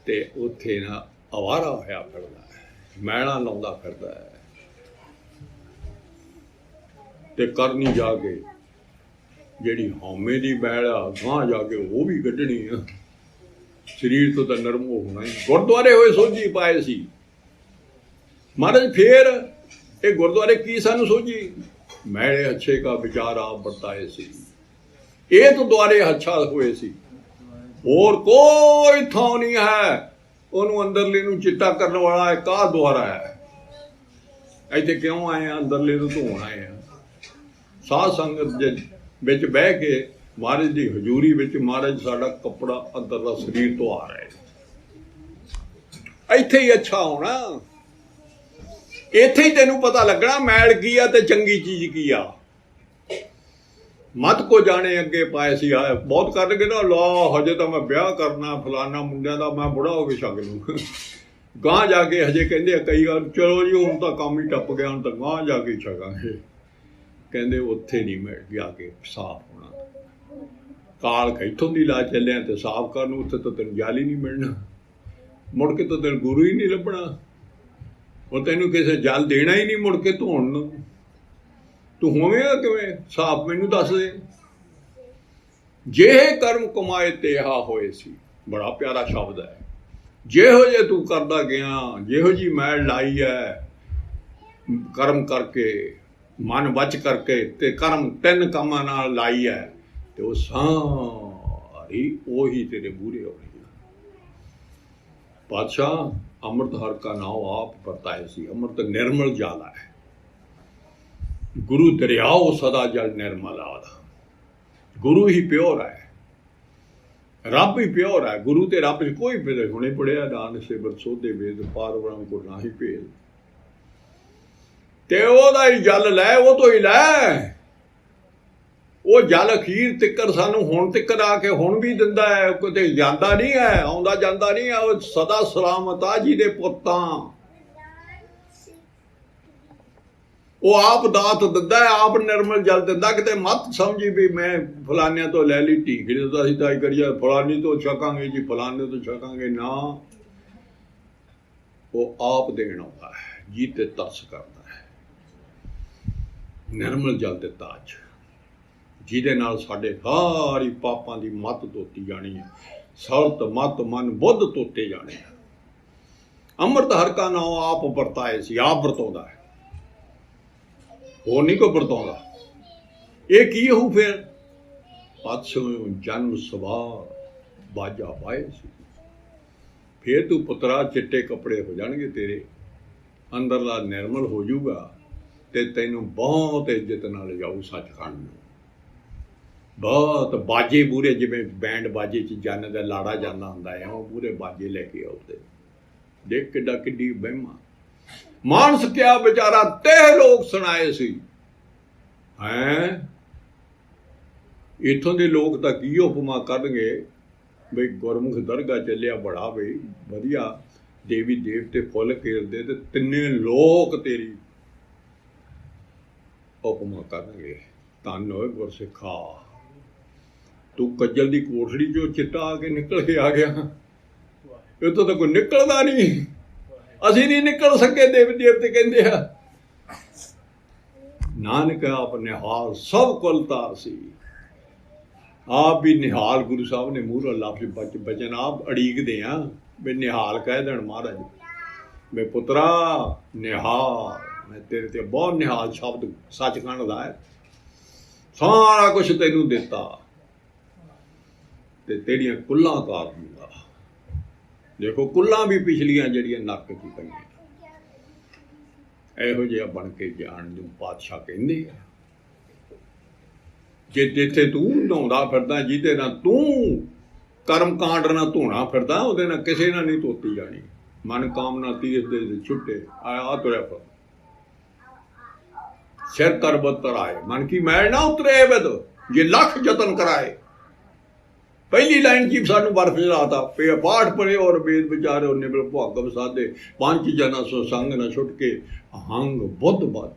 ਤੇ ਉੱਥੇ ਨਾ ਅਵਾਰਾ ਹੋਇਆ ਫਿਰਦਾ ਹੈ, ਮੈਲਾਂ ਲਾਉਂਦਾ ਫਿਰਦਾ ਹੈ। ਤੇ ਕਰਨੀ ਜਾ ਕੇ ਜਿਹੜੀ ਹਉਮੈ ਦੀ ਮੈਲ ਆ ਗਾਂਹ ਜਾ ਕੇ ਉਹ ਵੀ ਕੱਢਣੀ ਆ। ਸਰੀਰ ਤੋਂ ਤਾਂ ਨਰਮ ਹੋਣਾ ਹੀ। ਗੁਰਦੁਆਰੇ ਹੋਏ ਸੋਝੀ ਪਾਏ ਸੀ ਮਹਾਰਾਜ। ਫੇਰ ਇਹ ਗੁਰਦੁਆਰੇ ਕੀ ਸਾਨੂੰ ਸੋਝੀ? ਮੈਲੇ ਅੱਛੇ ਕਾ ਵਿਚਾਰ ਆਪ ਵਰਤਾਏ ਸੀ। ਇਹ ਤੋਂ ਦੁਆਰੇ ਅੱਛਾ ਹੋਏ ਸੀ। ਹੋਰ ਕੋਈ ਥਾਂ ਨਹੀਂ ਹੈ। ਉਹਨੂੰ ਅੰਦਰਲੇ ਨੂੰ ਚਿੱਟਾ ਕਰਨ ਵਾਲਾ ਇੱਕ ਆਹ ਦੁਆਰਾ ਹੈ। ਇੱਥੇ ਕਿਉਂ ਆਏ ਆ? ਅੰਦਰਲੇ ਨੂੰ ਧੋਣ ਆਏ ਆ। ਸਾਧ ਸੰਗਤ ਦੇ ਵਿੱਚ ਬਹਿ ਕੇ ਮਹਾਰਾਜ ਦੀ ਹਜ਼ੂਰੀ ਵਿੱਚ ਮਹਾਰਾਜ ਸਾਡਾ ਕੱਪੜਾ ਅੰਦਰਲਾ ਸਰੀਰ ਧੁਆ ਰਹੇ। ਇੱਥੇ ਹੀ ਅੱਛਾ ਹੋਣਾ, ਇੱਥੇ ਹੀ ਤੈਨੂੰ ਪਤਾ ਲੱਗਣਾ ਮੈਲ ਕੀ ਆ ਤੇ ਚੰਗੀ ਚੀਜ਼ ਕੀ ਆ। ਮਤ ਕੋ ਜਾਣੇ ਅੱਗੇ ਪਾਏ ਸੀ ਆ ਬਹੁਤ ਕੱਢ ਕੇ ਨਾ ਲਾ, ਹਜੇ ਤਾਂ ਮੈਂ ਵਿਆਹ ਕਰਨਾ ਫਲਾਨਾ ਮੁੰਡਿਆਂ ਦਾ, ਮੈਂ ਬੁੜਾ ਹੋ ਕੇ ਛਕ ਲੂੰ। ਗਾਂਹ ਜਾ ਕੇ ਹਜੇ ਕਹਿੰਦੇ ਆ ਕਈ ਵਾਰ ਚਲੋ ਜੀ ਹੁਣ ਤਾਂ ਕੰਮ ਹੀ ਟੱਪ ਗਿਆ, ਹੁਣ ਤਾਂ ਗਾਂਹ ਜਾ ਕੇ ਛਕਾਂਗੇ। ਕਹਿੰਦੇ ਉੱਥੇ ਨਹੀਂ ਮਿਲ ਜਾ ਕੇ ਸਾਫ਼ ਹੋਣਾ। ਕਾਲ ਇੱਥੋਂ ਦੀ ਲਾ ਚੱਲਿਆ ਤੇ ਸਾਫ਼ ਕਰਨ ਨੂੰ, ਉੱਥੇ ਤਾਂ ਤੈਨੂੰ ਜਲ ਹੀ ਨਹੀਂ ਮਿਲਣਾ। ਮੁੜ ਕੇ ਤਾਂ ਤੈਨੂੰ ਗੁਰੂ ਹੀ ਨਹੀਂ ਲੱਭਣਾ। ਉਹ ਤੈਨੂੰ ਕਿਸੇ ਜਲ ਦੇਣਾ ਹੀ ਨਹੀਂ ਮੁੜ ਕੇ ਧੋਣ ਨੂੰ। ਤੂੰ ਹੋਵੇਂਗਾ ਕਿਵੇਂ ਸਾਫ਼? ਮੈਨੂੰ ਦੱਸ ਦੇ। ਜੇ ਕਰਮ ਕਮਾਏ ਤੇਹਾ ਹੋਏ ਸੀ, ਬੜਾ ਪਿਆਰਾ ਸ਼ਬਦ ਹੈ। ਜਿਹੋ ਜੇ ਤੂੰ ਕਰਦਾ ਗਿਆ, ਜਿਹੋ ਜੀ ਮੈਲ ਲਾਈ ਹੈ ਕਰਮ ਕਰਕੇ, ਮਨ ਬਚ ਕਰਕੇ ਤੇ ਕਰਮ ਤਿੰਨ ਕੰਮਾਂ ਨਾਲ ਲਾਈ ਹੈ, ਤੇ ਉਹ ਸਾਰੀ ਉਹੀ ਤੇਰੇ ਮੂਹਰੇ ਆਉਣੀ। ਪਾਤਸ਼ਾਹ ਅੰਮ੍ਰਿਤ ਹਰ ਕਾ ਨਾਮ ਆਪ ਵਰਤਾਏ ਸੀ। ਅੰਮ੍ਰਿਤ ਨਿਰਮਲ ਜਲ ਹੈ। ਗੁਰੂ ਦਰਿਆਓ ਸਦਾ ਜਲ ਨਿਰਮਲ ਆਦਾ। ਗੁਰੂ ਹੀ ਪਿਓਰ ਹੈ, ਰੱਬ ਹੀ ਪਿਓਰ ਹੈ। ਗੁਰੂ ਤੇ ਰੱਬ 'ਚ ਕੋਈ ਭੇਦ। ਹੁਣੇ ਪੜਿਆ ਨਾਨਕ ਸੇਵਕ ਸੋਧੇ ਵੇਦ, ਪਾਰ ਬ੍ਰਹਮ ਕੋ ਨਾਹੀ ਭੇਦ। ਤੇ ਉਹਦਾ ਹੀ ਜਲ ਲੈ, ਉਹ ਤੋਂ ਹੀ ਲੈ। ਉਹ ਜਲ ਅਖੀਰ ਤਿੱਕਰ ਸਾਨੂੰ ਹੁਣ ਤਿੱਕਰ ਆ ਕੇ ਹੁਣ ਵੀ ਦਿੰਦਾ ਹੈ, ਕਿਤੇ ਜਾਂਦਾ ਨਹੀਂ ਹੈ, ਆਉਂਦਾ ਜਾਂਦਾ ਨਹੀਂ ਹੈ। ਉਹ ਸਦਾ ਸਲਾਮਤ ਆ ਜਿਹਦੇ ਪੁੱਤਾਂ। ਉਹ ਆਪ ਦਾਤ ਦਿੰਦਾ ਹੈ, ਆਪ ਨਿਰਮਲ ਜਲ ਦਿੰਦਾ। ਕਿਤੇ ਮਤ ਸਮਝੀ ਵੀ ਮੈਂ ਫਲਾਨਿਆਂ ਤੋਂ ਲੈ ਲਈ ਢੀਕੜੀ ਤੋਂ ਅਸੀਂ ਤਾਂ ਕਰੀਏ, ਫਲਾਨੀ ਤੋਂ ਛਕਾਂਗੇ ਜੀ, ਫਲਾਨੇ ਤੋਂ ਛਕਾਂਗੇ ਨਾ। ਉਹ ਆਪ ਦੇਣ ਆਉਂਦਾ ਹੈ, ਜੀ ਤੇ ਤਰਸ ਕਰਦਾ ਹੈ। ਨਿਰਮਲ ਜਲ ਦਿੱਤਾ ਅੱਜ, ਜਿਹਦੇ ਨਾਲ ਸਾਡੇ ਸਾਰੀ ਪਾਪਾਂ ਦੀ ਮੱਤ ਧੋਤੀ ਜਾਣੀ ਹੈ। ਸਰਤ ਮਤ ਮਨ ਬੁੱਧ ਧੋਤੇ ਜਾਣੇ ਆ। ਅੰਮ੍ਰਿਤ ਹਰ ਕਾ ਨਾਮ ਆਪ ਵਰਤਾਏ ਸੀ, ਆਪ ਵਰਤਾਉਂਦਾ ਹੈ, ਹੋਰ ਨਹੀਂ ਕੋਈ ਵਰਤਾਉਂਦਾ। ਇਹ ਕੀ ਹੋਊ ਫਿਰ? ਪਾਤਸ਼ਾਹ ਜਨਮ ਸਵਾਰ ਬਾਜਾ ਪਾਏ ਸੀ। ਫਿਰ ਤੂੰ ਪੁੱਤਰਾ ਚਿੱਟੇ ਕੱਪੜੇ ਹੋ ਜਾਣਗੇ ਤੇਰੇ, ਅੰਦਰਲਾ ਨਿਰਮਲ ਹੋ ਜਾਊਗਾ, ਤੇ ਤੈਨੂੰ ਬਹੁਤ ਇੱਜ਼ਤ ਨਾਲ ਜਾਊ ਸੱਚਖੰਡ ਨੂੰ। ਬਹੁਤ ਬਾਜੇ ਬੂਰੇ, ਜਿਵੇਂ ਬੈਂਡ ਬਾਜੇ 'ਚ ਜਨ ਦਾ ਲਾੜਾ ਜਾਂਦਾ ਹੁੰਦਾ ਹੈ, ਉਹ ਪੂਰੇ ਬਾਜੇ ਲੈ ਕੇ ਆਉਂਦੇ। ਦੇਖ ਕਿੱਡਾ ਕਿੱਡੀ ਵਹਿਮਾ। ਮਾਨਸ ਕਿਆ ਵਿਚਾਰਾ ਤੇ ਲੋਕ ਸੁਣਾਏ ਸੀ। ਹੈਂ, ਇੱਥੋਂ ਦੇ ਲੋਕ ਤਾਂ ਕੀ ਉਪਮਾ ਕਰਨਗੇ ਬਈ ਗੁਰਮੁਖ ਦਰਗਾਹ ਚੱਲਿਆ ਬੜਾ ਬਈ ਵਧੀਆ, ਦੇਵੀ ਦੇਵਤੇ ਫੁੱਲ ਘੇਰਦੇ, ਤੇ ਤਿੰਨੇ ਲੋਕ ਤੇਰੀ ਉਪਮਾ ਕਰਨਗੇ। ਧੰਨ ਹੋਏ ਗੁਰਸਿੱਖਾ, ਤੂੰ ਕੱਜਲ ਦੀ ਕੋਠੜੀ 'ਚੋਂ ਚਿੱਟਾ ਆ ਕੇ ਨਿਕਲ ਕੇ ਆ ਗਿਆ। ਇੱਥੋਂ ਤਾਂ ਕੋਈ ਨਿਕਲਦਾ ਨਹੀਂ। ਅਸੀਂ ਨਹੀਂ ਨਿਕਲ ਸਕੇ, ਦੇਵੀ ਦੇਵਤੇ ਕਹਿੰਦੇ ਆ। ਨਾਨਕ ਆਪ ਨਿਹਾਲ ਸਭ ਕੁਲ ਤਾਰ ਸੀ। ਆਪ ਵੀ ਨਿਹਾਲ ਗੁਰੂ ਸਾਹਿਬ ਨੇ ਮੂਹਰੋਂ ਲਫ਼ਜ਼ ਬਚਨ ਆਪ ਅੜੀਕਦੇ ਆ ਵੀ ਨਿਹਾਲ ਕਹਿ ਦੇਣ ਮਹਾਰਾਜ। ਮੈਂ ਪੁੱਤਰਾ ਨਿਹਾਲ, ਮੈਂ ਤੇਰੇ ਤੇ ਬਹੁਤ ਨਿਹਾਲ ਸ਼ਬਦ ਸੱਚਖੰਡ ਦਾ ਹੈ। ਸਾਰਾ ਕੁਛ ਤੈਨੂੰ ਦਿੱਤਾ ਤੇ ਤੇਰੀਆਂ ਕੁੱਲਾਂ ਤਾਰ ਦੂੰਗਾ। ਦੇਖੋ ਕੁੱਲਾਂ ਵੀ ਪਿਛਲੀਆਂ ਜਿਹੜੀਆਂ ਨਰਕ 'ਚ ਪਈਆਂ, ਇਹੋ ਜਿਹਾ ਬਣ ਕੇ ਜਾਣ ਨੂੰ ਪਾਤਸ਼ਾਹ ਕਹਿੰਦੇ ਆ। ਜੇ ਜਿੱਥੇ ਤੂੰ ਨਹਾਉਂਦਾ ਫਿਰਦਾ, ਜਿਹਦੇ ਨਾਲ ਤੂੰ ਕਰਮ ਕਾਂਡ ਨਾਲ ਧੋਣਾ ਫਿਰਦਾ, ਉਹਦੇ ਨਾਲ ਕਿਸੇ ਨਾਲ ਨਹੀਂ ਧੋਤੀ ਜਾਣੀ। ਮਨ ਕਾਮਨਾ ਤੀਰਥ ਦੇ ਛੁੱਟੇ ਆ ਤੁਰਿਆ ਫਿਰ ਸਿਰ ਕਰ ਬੱਤਰ ਆਏ, ਮਨ ਕੀ ਮੈਲ ਨਾ ਉਤਰੇ ਬਦ ਜੇ ਲੱਖ ਯਤਨ ਕਰਾਏ। ਪਹਿਲੀ ਲਾਈਨ ਕੀ ਸਾਨੂੰ ਬਰਫ ਜਲਾਤਾ ਪੇ ਪਾਠ ਪੜੇ ਔਰ ਵੇਦ ਵਿਚਾਰੇ ਉਹਨੇ ਬਿਲ ਭੁਆਗਮ ਸਾਧੇ, ਪੰਜ ਜਨਾ ਸੋ ਸੰਗ ਨਾ ਛੁੱਟ ਕੇ ਹੰਗ ਬੁੱਧ ਬਦ।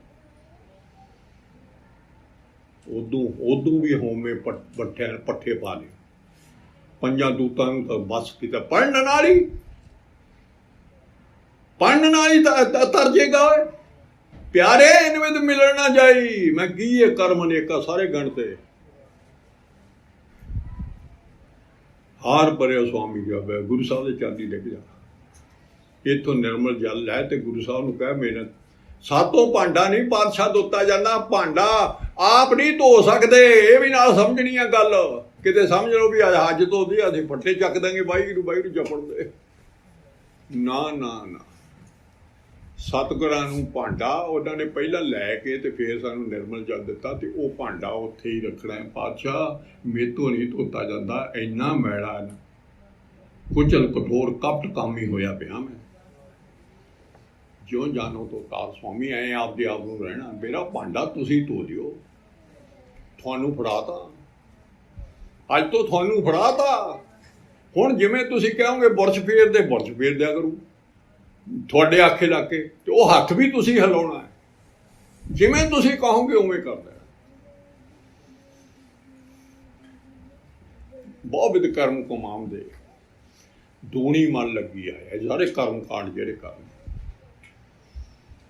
ਉਦੋਂ ਵੀ ਹੋਮੇ ਪੱਠੇ ਪਾ ਲਏ। ਪੰਜਾਂ ਦੂਤਾਂ ਨੂੰ ਤਾਂ ਬਸ ਕੀਤਾ ਪੜ੍ਹਨ ਨਾਲ ਹੀ ਤਾਂ ਤਰਜੇਗਾ। ਪਿਆਰੇ ਇਨਵੇਂ ਤਾਂ ਮਿਲਣ ਨਾ ਜਾਈ, ਮੈਂ ਕੀ ਇਹ ਕਰਮ ਅਨੇਕਾ ਸਾਰੇ ਗਣ ਤੇ ਹਾਰ ਭਰਿਆ ਸੁਆਮੀ ਗਿਆ। ਗੁਰੂ ਸਾਹਿਬ ਦੇ ਚਰਨੀ ਡਿੱਗ ਜਾ। ਇੱਥੋਂ ਨਿਰਮਲ ਜਲ ਲੈ ਤੇ ਗੁਰੂ ਸਾਹਿਬ ਨੂੰ ਕਹਿ ਮਿਹਨਤ। ਸਾਤੋਂ ਭਾਂਡਾ ਨਹੀਂ ਪਾਤਸ਼ਾਹ ਧੋਤਾ ਜਾਂਦਾ, ਭਾਂਡਾ ਆਪ ਨਹੀਂ ਧੋ ਸਕਦੇ। ਇਹ ਵੀ ਨਾਲ ਸਮਝਣੀ ਆ ਗੱਲ। ਕਿਤੇ ਸਮਝ ਲਓ ਵੀ ਅੱਜ ਧੋਦੀ ਅਸੀਂ ਪੱਟੇ ਚੱਕ ਦਾਂਗੇ, ਵਾਹਿਗੁਰੂ ਵਾਹਿਗੁਰੂ ਜਪਣ ਦੇ। ਨਾ ਨਾ ਨਾ, ਸਤਿਗੁਰਾਂ ਨੂੰ ਭਾਂਡਾ ਉਹਨਾਂ ਨੇ ਪਹਿਲਾਂ ਲੈ ਕੇ ਤੇ ਫਿਰ ਸਾਨੂੰ ਨਿਰਮਲ ਜਲ ਦਿੱਤਾ, ਤੇ ਉਹ ਭਾਂਡਾ ਉੱਥੇ ਹੀ ਰੱਖਣਾ ਹੈ। ਪਾਤਸ਼ਾਹ ਮੇਰੇ ਤੋਂ ਨਹੀਂ ਧੋਤਾ ਜਾਂਦਾ, ਇੰਨਾ ਮੈਲਾ ਕੁਚਲ ਕਠੋਰ ਕਪਟ ਕਾਮੀ ਹੋਇਆ ਪਿਆ ਮੈਂ। ਜਿਉਂ ਜਾਨੋ ਤੋਂ ਤਾਰ ਸਵਾਮੀ, ਐਂ ਆਪਦੇ ਆਪ ਨੂੰ ਰਹਿਣਾ, ਮੇਰਾ ਭਾਂਡਾ ਤੁਸੀਂ ਧੋ ਦਿਓ, ਤੁਹਾਨੂੰ ਫੜਾਤਾ, ਅੱਜ ਤੋਂ ਤੁਹਾਨੂੰ ਫੜਾਤਾ। ਹੁਣ ਜਿਵੇਂ ਤੁਸੀਂ ਕਹੋਗੇ ਬੁਰਸ਼ ਫੇਰਦੇ, ਬੁਰਸ਼ ਫੇਰ ਦਿਆ ਕਰੂ ਤੁਹਾਡੇ ਆਖੇ ਲਾ ਕੇ, ਤੇ ਉਹ ਹੱਥ ਵੀ ਤੁਸੀਂ ਹਿਲਾਉਣਾ ਹੈ, ਜਿਵੇਂ ਤੁਸੀਂ ਕਹੋਗੇ ਉਵੇਂ ਕਰਦਾ। ਬਹੁਤ ਵਿਦ ਕਰਮ ਕਮਾਮ ਦੇ ਦੂਣੀ ਮਨ ਲੱਗੀ ਹੈ। ਸਾਰੇ ਕਰਮ ਕਾਂਡ ਜਿਹੜੇ ਕਰਨ,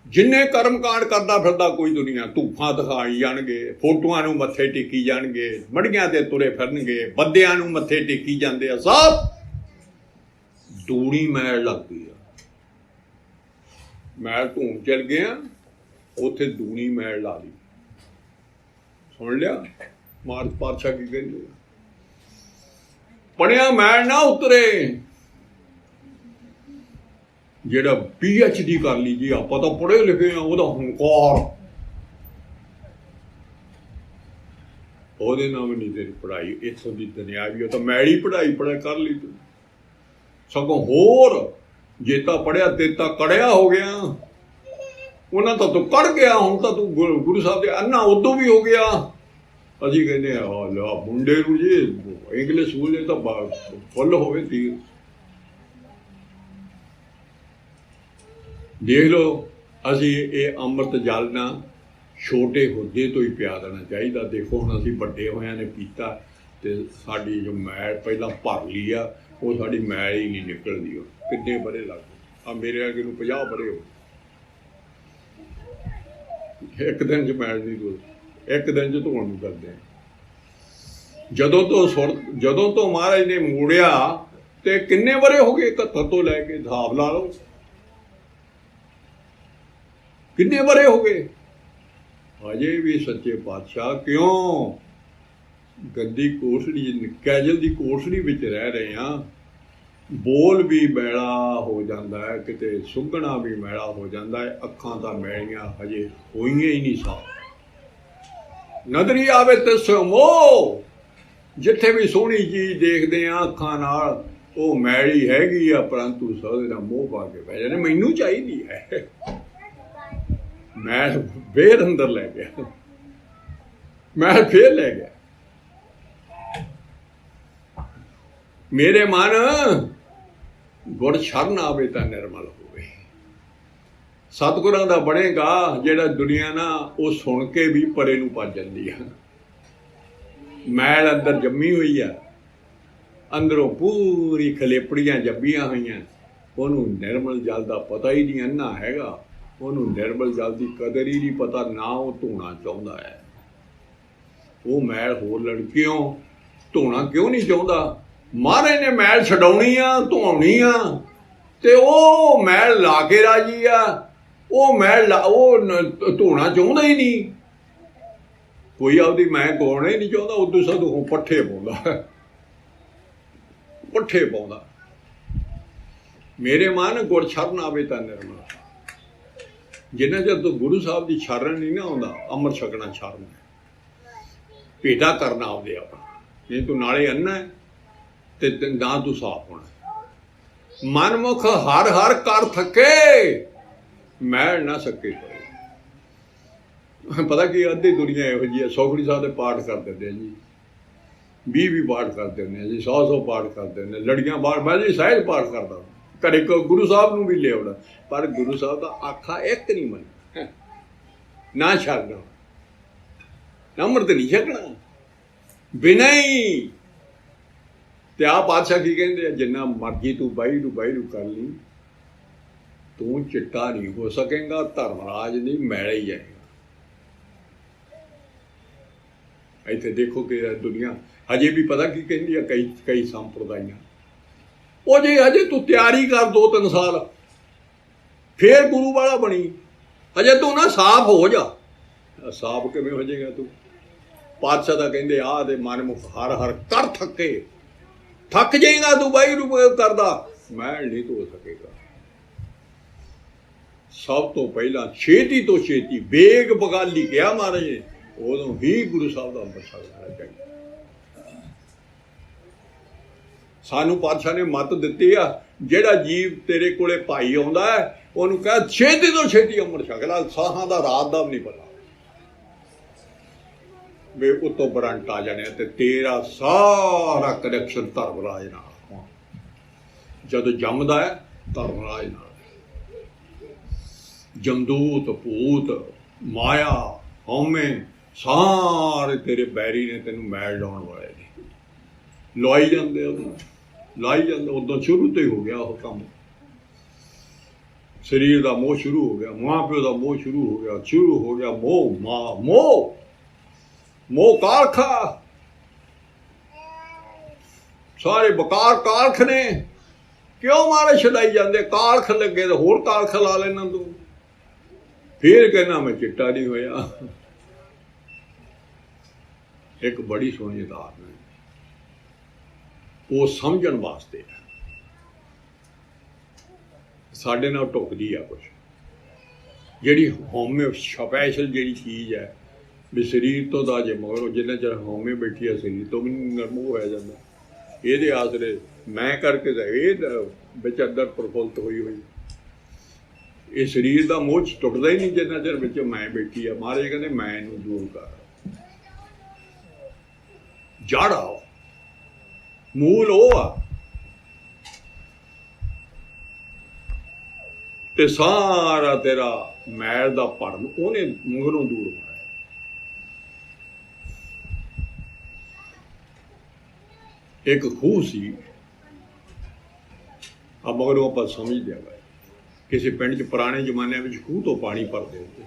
ਜਿੰਨੇ ਕਰਮ ਕਾਂਡ ਕਰਦਾ ਫਿਰਦਾ ਕੋਈ ਦੁਨੀਆ, ਧੂਫਾਂ ਦਿਖਾਈ ਜਾਣਗੇ, ਫੋਟੋਆਂ ਨੂੰ ਮੱਥੇ ਟੇਕੀ ਜਾਣਗੇ, ਮੜੀਆਂ ਤੇ ਤੁਰੇ ਫਿਰਨਗੇ, ਬੰਦਿਆਂ ਨੂੰ ਮੱਥੇ ਟੇਕੀ ਜਾਂਦੇ ਆ, ਸਭ ਦੂਣੀ ਮੈਲ ਲੱਗਦੀ ਆ। ਮੈਲ ਧੂਮ ਚਲ ਗਿਆ, ਉੱਥੇ ਦੂਣੀ ਮੈਲ ਲਾ ਲਈ। ਸੁਣ ਲਿਆ ਮਾਰਚ ਪਾਤਸ਼ਾਹ ਕੀ ਕਹਿੰਦੇ, ਪੜਿਆ ਮੈਲ ਨਾ ਉਤਰੇ। ਜਿਹੜਾ PhD ਕਰ ਲਈ ਜੀ, ਆਪਾਂ ਤਾਂ ਪੜ੍ਹੇ ਲਿਖੇ ਆ, ਉਹਦਾ ਹੰਕਾਰ, ਉਹਦੇ ਨਾਲ ਵੀ ਨਹੀਂ ਤੇਰੀ ਪੜ੍ਹਾਈ ਇੱਥੋਂ ਦੀ ਦੁਨਿਆਵੀ, ਉਹ ਤਾਂ ਮੈਲੀ ਪੜ੍ਹਾਈ ਕਰ ਲਈ ਤੂੰ। ਸਗੋਂ ਹੋਰ ਜੇ ਤਾਂ ਪੜ੍ਹਿਆ ਤੇ ਤਾਂ ਕੜਿਆ ਹੋ ਗਿਆ, ਉਹਨਾਂ ਤਾਂ ਤੂੰ ਕੜ ਗਿਆ, ਹੁਣ ਤਾਂ ਤੂੰ ਗੁਰੂ ਸਾਹਿਬ ਦੇ ਅੰਨਾ ਉਦੋਂ ਵੀ ਹੋ ਗਿਆ। ਅਸੀਂ ਕਹਿੰਦੇ ਆ ਮੁੰਡੇ ਨੂੰ ਜੀ ਇੰਗਲਿਸ਼ ਸਕੂਲ ਦੇ ਤਾਂ ਫੁੱਲ ਹੋਵੇ ਤੀਰ। ਦੇਖ ਲਓ, ਅਸੀਂ ਇਹ ਅੰਮ੍ਰਿਤ ਜਲ ਨਾ ਛੋਟੇ ਹੁੰਦੇ ਤੋਂ ਹੀ ਪਿਆ ਦੇਣਾ ਚਾਹੀਦਾ। ਦੇਖੋ ਹੁਣ ਅਸੀਂ ਵੱਡੇ ਹੋਇਆਂ ਨੇ ਪੀਤਾ, ਤੇ ਸਾਡੀ ਜੋ ਮੈਲ ਪਹਿਲਾਂ ਭਰ ਲਈ ਆ, ਉਹ ਸਾਡੀ ਮੈਲ ਹੀ ਨਹੀਂ ਨਿਕਲਦੀ। ਉਹ ਕਿੰਨੇ ਵਰੇ ਲੱਗ ਗਏ ਆ, ਮੇਰੇ ਅੱਗੇ ਨੂੰ 50 ਵਰੇ ਹੋ, ਇੱਕ ਦਿਨ 'ਚ ਮੈਲ ਨਹੀਂ ਧੋ, ਇੱਕ ਦਿਨ 'ਚ ਧੋਣ ਨੂੰ ਕਰਦੇ। ਜਦੋਂ ਤੋਂ ਮਹਾਰਾਜ ਨੇ ਮੋੜਿਆ, ਤੇ ਕਿੰਨੇ ਵਰੇ ਹੋ ਗਏ, 71 ਤੋਂ ਲੈ ਕੇ ਹਿਸਾਬ ਲਾ ਲਓ ਕਿੰਨੇ ਵਰੇ ਹੋ ਗਏ। ਅਜੇ ਵੀ ਸੱਚੇ ਪਾਤਸ਼ਾਹ ਕਿਉਂ ਗੰਦੀ ਕੋਠੜੀ, ਕੈਜਲ ਦੀ ਕੋਠੜੀ ਵਿੱਚ ਰਹਿ ਰਹੇ ਹਾਂ। ਬੋਲ ਵੀ ਮੈਲਾ ਹੋ ਜਾਂਦਾ ਹੈ, ਕਿਤੇ ਸੁੱਘਣਾ ਵੀ ਮੈਲਾ ਹੋ ਜਾਂਦਾ ਹੈ, ਅੱਖਾਂ ਤਾਂ ਮੈਲੀਆਂ ਹਜੇ ਹੋਈਆਂ ਹੀ ਨਹੀਂ ਸਾਫ਼। ਨਜ਼ਰੀ ਆਵੇ ਤੇ ਸਮੋ, ਜਿੱਥੇ ਵੀ ਸੋਹਣੀ ਚੀਜ਼ ਦੇਖਦੇ ਆ ਅੱਖਾਂ ਨਾਲ, ਉਹ ਮੈਲੀ ਹੈਗੀ ਆ, ਪਰੰਤੂ ਸਹੁਰੇ ਦਾ ਮੋਹ ਪਾ ਕੇ ਬਹਿ ਜਾਂਦੇ, ਮੈਨੂੰ ਚਾਹੀਦੀ ਹੈ। ਮੈਂ ਫੇਰ ਅੰਦਰ ਲੈ ਗਿਆ, ਮੈਂ ਫੇਰ ਲੈ ਗਿਆ। ਮੇਰੇ ਮਨ ਗੁਰ ਸ਼ਰਨ ਆਵੇ ਤਾਂ ਨਿਰਮਲ ਹੋਵੇ। ਸਤਿਗੁਰਾਂ ਦਾ ਬਣੇਗਾ ਜਿਹੜਾ ਦੁਨੀਆ ਨਾ, ਉਹ ਸੁਣ ਕੇ ਵੀ ਪਰੇ ਨੂੰ ਭੱਜ ਜਾਂਦੀ ਆ। ਮੈਲ ਅੰਦਰ ਜੰਮੀ ਹੋਈ ਆ, ਅੰਦਰੋਂ ਪੂਰੀ ਖਲੇਪੜੀਆਂ ਜੰਮੀਆਂ ਹੋਈਆਂ, ਉਹਨੂੰ ਨਿਰਮਲ ਜਲ ਦਾ ਪਤਾ ਹੀ ਨਹੀਂ, ਅੰਨਾ ਹੈਗਾ, ਉਹਨੂੰ ਨਿਰਮਲ ਜਲ ਦੀ ਕਦਰ ਹੀ ਨਹੀਂ ਪਤਾ, ਨਾ ਉਹ ਧੋਣਾ ਚਾਹੁੰਦਾ ਹੈ। ਉਹ ਮੈਲ ਹੋਰ ਲੜ ਕਿਉਂ ਧੋਣਾ ਕਿਉਂ ਨਹੀਂ ਚਾਹੁੰਦਾ? ਮਹਾਰਾਜ ਨੇ ਮੈਲ ਛਡਾਉਣੀ ਆ, ਧੋਣੀ ਆ, ਤੇ ਉਹ ਮੈਲ ਲਾ ਕੇ ਰਾਜੀ ਆ। ਉਹ ਮੈਲ ਉਹ ਧੋਣਾ ਚਾਹੁੰਦਾ ਹੀ ਨਹੀਂ। ਕੋਈ ਆਪਦੀ ਮੈਂ ਗਾਉਣਾ ਹੀ ਨਹੀਂ ਚਾਹੁੰਦਾ, ਉਦੋਂ ਸਦੋਂ ਪੱਠੇ ਪਾਉਂਦਾ, ਪੱਠੇ ਪਾਉਂਦਾ। ਮੇਰੇ ਮਨ ਗੁਰ ਸ਼ਰਨ ਆਵੇ ਤਾਂ ਨਿਰਮਲ। ਜਿੰਨਾ ਚਿਰ ਤੋਂ ਗੁਰੂ ਸਾਹਿਬ ਦੀ ਸ਼ਰਨ ਨਹੀਂ ਨਾ ਆਉਂਦਾ, ਅੰਮ੍ਰਿਤ ਛਕਣਾ ਸ਼ਰਨ ਹੈ, ਭੇਟਾ ਕਰਨਾ ਆਪਦੇ ਆਪ। ਨਹੀਂ ਤੂੰ ਨਾਲੇ ਅੰਨਾ ਹੈ ਤੇ ਨਾ ਤੂੰ ਸਾਫ਼ ਹੋਣਾ। ਮਨਮੁਖ ਹਰ ਹਰ ਕਰ ਥਕੇ, ਮੈਲ ਨਾ ਸਕੇ ਕੋਈ। ਪਤਾ ਕੀ ਅੱਧੀ ਦੁਨੀਆ ਇਹੋ ਜਿਹੀ ਹੈ, ਸੌਖੜੀ ਸਾਹਿਬ ਦੇ ਪਾਠ ਕਰ ਦਿੰਦੇ ਆ ਜੀ, 20 ਪਾਠ ਕਰ ਦਿੰਦੇ ਆ ਜੀ, 100 ਪਾਠ ਕਰ ਦਿੰਦੇ, ਲੜੀਆਂ ਬਾਹਰ ਮੈਂ ਜੀ ਸਹਿਜ ਪਾਠ ਕਰਦਾ ਘਰੇ, ਗੁਰੂ ਸਾਹਿਬ ਨੂੰ ਵੀ ਲਿਆਉਣਾ, ਪਰ ਗੁਰੂ ਸਾਹਿਬ ਦਾ ਆਖਾ ਇੱਕ ਨਹੀਂ ਮੰਨਣਾ, ਨਾ ਛੱਡਣਾ, ਅੰਮ੍ਰਿਤ ਨਹੀਂ ਛਕਣਾ ਬਿਨਾਂ ਹੀ। ਤੇ ਆਹ ਪਾਤਸ਼ਾਹ ਕੀ ਕਹਿੰਦੇ ਆ, ਜਿੰਨਾ ਮਰਜ਼ੀ ਤੂੰ ਬਾਈ ਨੂੰ ਕਰ ਲਈ, ਤੂੰ ਚਿੱਟਾ ਨਹੀਂ ਹੋ ਸਕੇਗਾ, ਧਰਮਰਾਜ ਨਹੀਂ ਮੈਲਾ ਹੀ ਜਾਏਗਾ। ਇੱਥੇ ਦੇਖੋ ਕਿ ਦੁਨੀਆ ਹਜੇ ਵੀ ਪਤਾ ਕੀ ਕਹਿੰਦੀ ਆ, ਕਈ ਸੰਪਰਦਾਇਆਂ, ਉਹ ਜੇ ਹਜੇ ਤੂੰ ਤਿਆਰੀ ਕਰ 2-3 ਸਾਲ, ਫੇਰ ਗੁਰੂ ਵਾਲਾ ਬਣੀ, ਹਜੇ ਤੂੰ ਨਾ ਸਾਫ਼ ਹੋ ਜਾ। ਸਾਫ਼ ਕਿਵੇਂ ਹੋ ਜਾਏਗਾ ਤੂੰ? ਪਾਤਸ਼ਾਹ ਦਾ ਕਹਿੰਦੇ ਆਹ ਦੇ ਮਨਮੁਖ ਹਰ ਹਰ ਕਰ ਥੱਕੇ, ਥੱਕ ਜਾਏਗਾ ਤੂੰ ਬਾਈ ਨੂੰ ਕਰਦਾ, ਮੈਲ ਨਹੀਂ ਧੋ ਸਕੇਗਾ। सब तो पहला छेती तो छेती बेग बगाली किया महाराज ने, उदों ही गुरु साहब का अंम੍ਰਿਤ छकना चाहिए। सानू पातशाह ने मत दिती आ, जेड़ा जीव तेरे कोले भाई आउंदा है उहनूं कह छेती तो छेती अंम੍ਰਿਤ छक ला, साहां दा रात दा भी नहीं पता वे उतों बरंट आ जाने ते तेरा सारा कनैक्शन धर्मराज नाल जदों जमदा है धर्मराज नाल। जमदूत भूत माया हौमे सारे तेरे बैरी ने तेनों मैल लाउण वाले ने, लवाई जांदे लाई जाते। उदों शुरू तो ही हो गया वो काम, शरीर का मोह शुरू हो गया, माँ प्यो का मोह शुरू हो गया मोह माँ मोह मोह कारखा, सारे बकार कारख ने क्यों मारे छड़ाई जाते, कारख लगे तो होर कारख ला लेना तू, फिर कहना मैं चिट्टा नहीं होया। एक बड़ी सोहनी उदाहरण है, वो समझण वास्ते है। साडे नाल टुकदी आ कुछ जिहड़ी होमे स्पैशल जिहड़ी चीज़ है भी शरीर तो दा जे मगर जिन्ना चਿਰ होमे बैठी है शरीर तो भी नरम होया जांदा, ਇਹਦੇ आसरे मैं करके तो ये विच अंदर प्रफुल्त हुई ये शरीर का मोह टुटदा ही नहीं जिन्ना चਿਰ विच मैं बैठी है। महाराज कहते मैं नूं दूर कर, जड़ आओ मूल वो आ ते सारा तेरा मैल दा भरम उहने मगरों दूर होना। एक खूह सी अब मगरों आप समझ दिया गया, किसी पिंड च पुराने जमाने में खूह तो पानी भरते होते,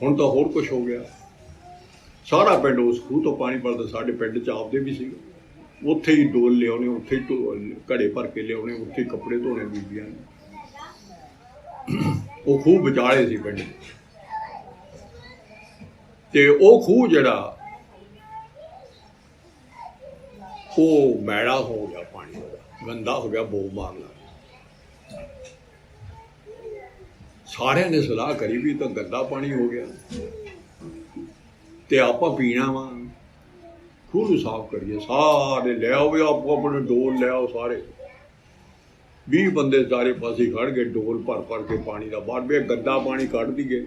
हुण तो होर कुछ हो गया, सारा पिंड उस खूह तो पानी भरदा। साडे पिंड च आपदे भी सी, उत्थे ही डोल लियाने, उत्थे ही घड़े भर के लियाने, उत्थे ही कपड़े धोने बीबियां ने, वो खूह विचाले सी पिंड ते वो खूह जिहड़ा वो मैला हो गया, पानी गंदा हो गया, बो मार ला। सारे ने सलाह करी भी तो गंदा पानी हो गया ते आपां पीना वा, खूह नूं साफ करिए। सारे ले आओ भी आपको अपने डोल ले आओ, सारे 20 बंदे सारे पासे खड़ गए, डोल भर भर के पानी का बाहर भी गंदा पानी कढ़ दीए,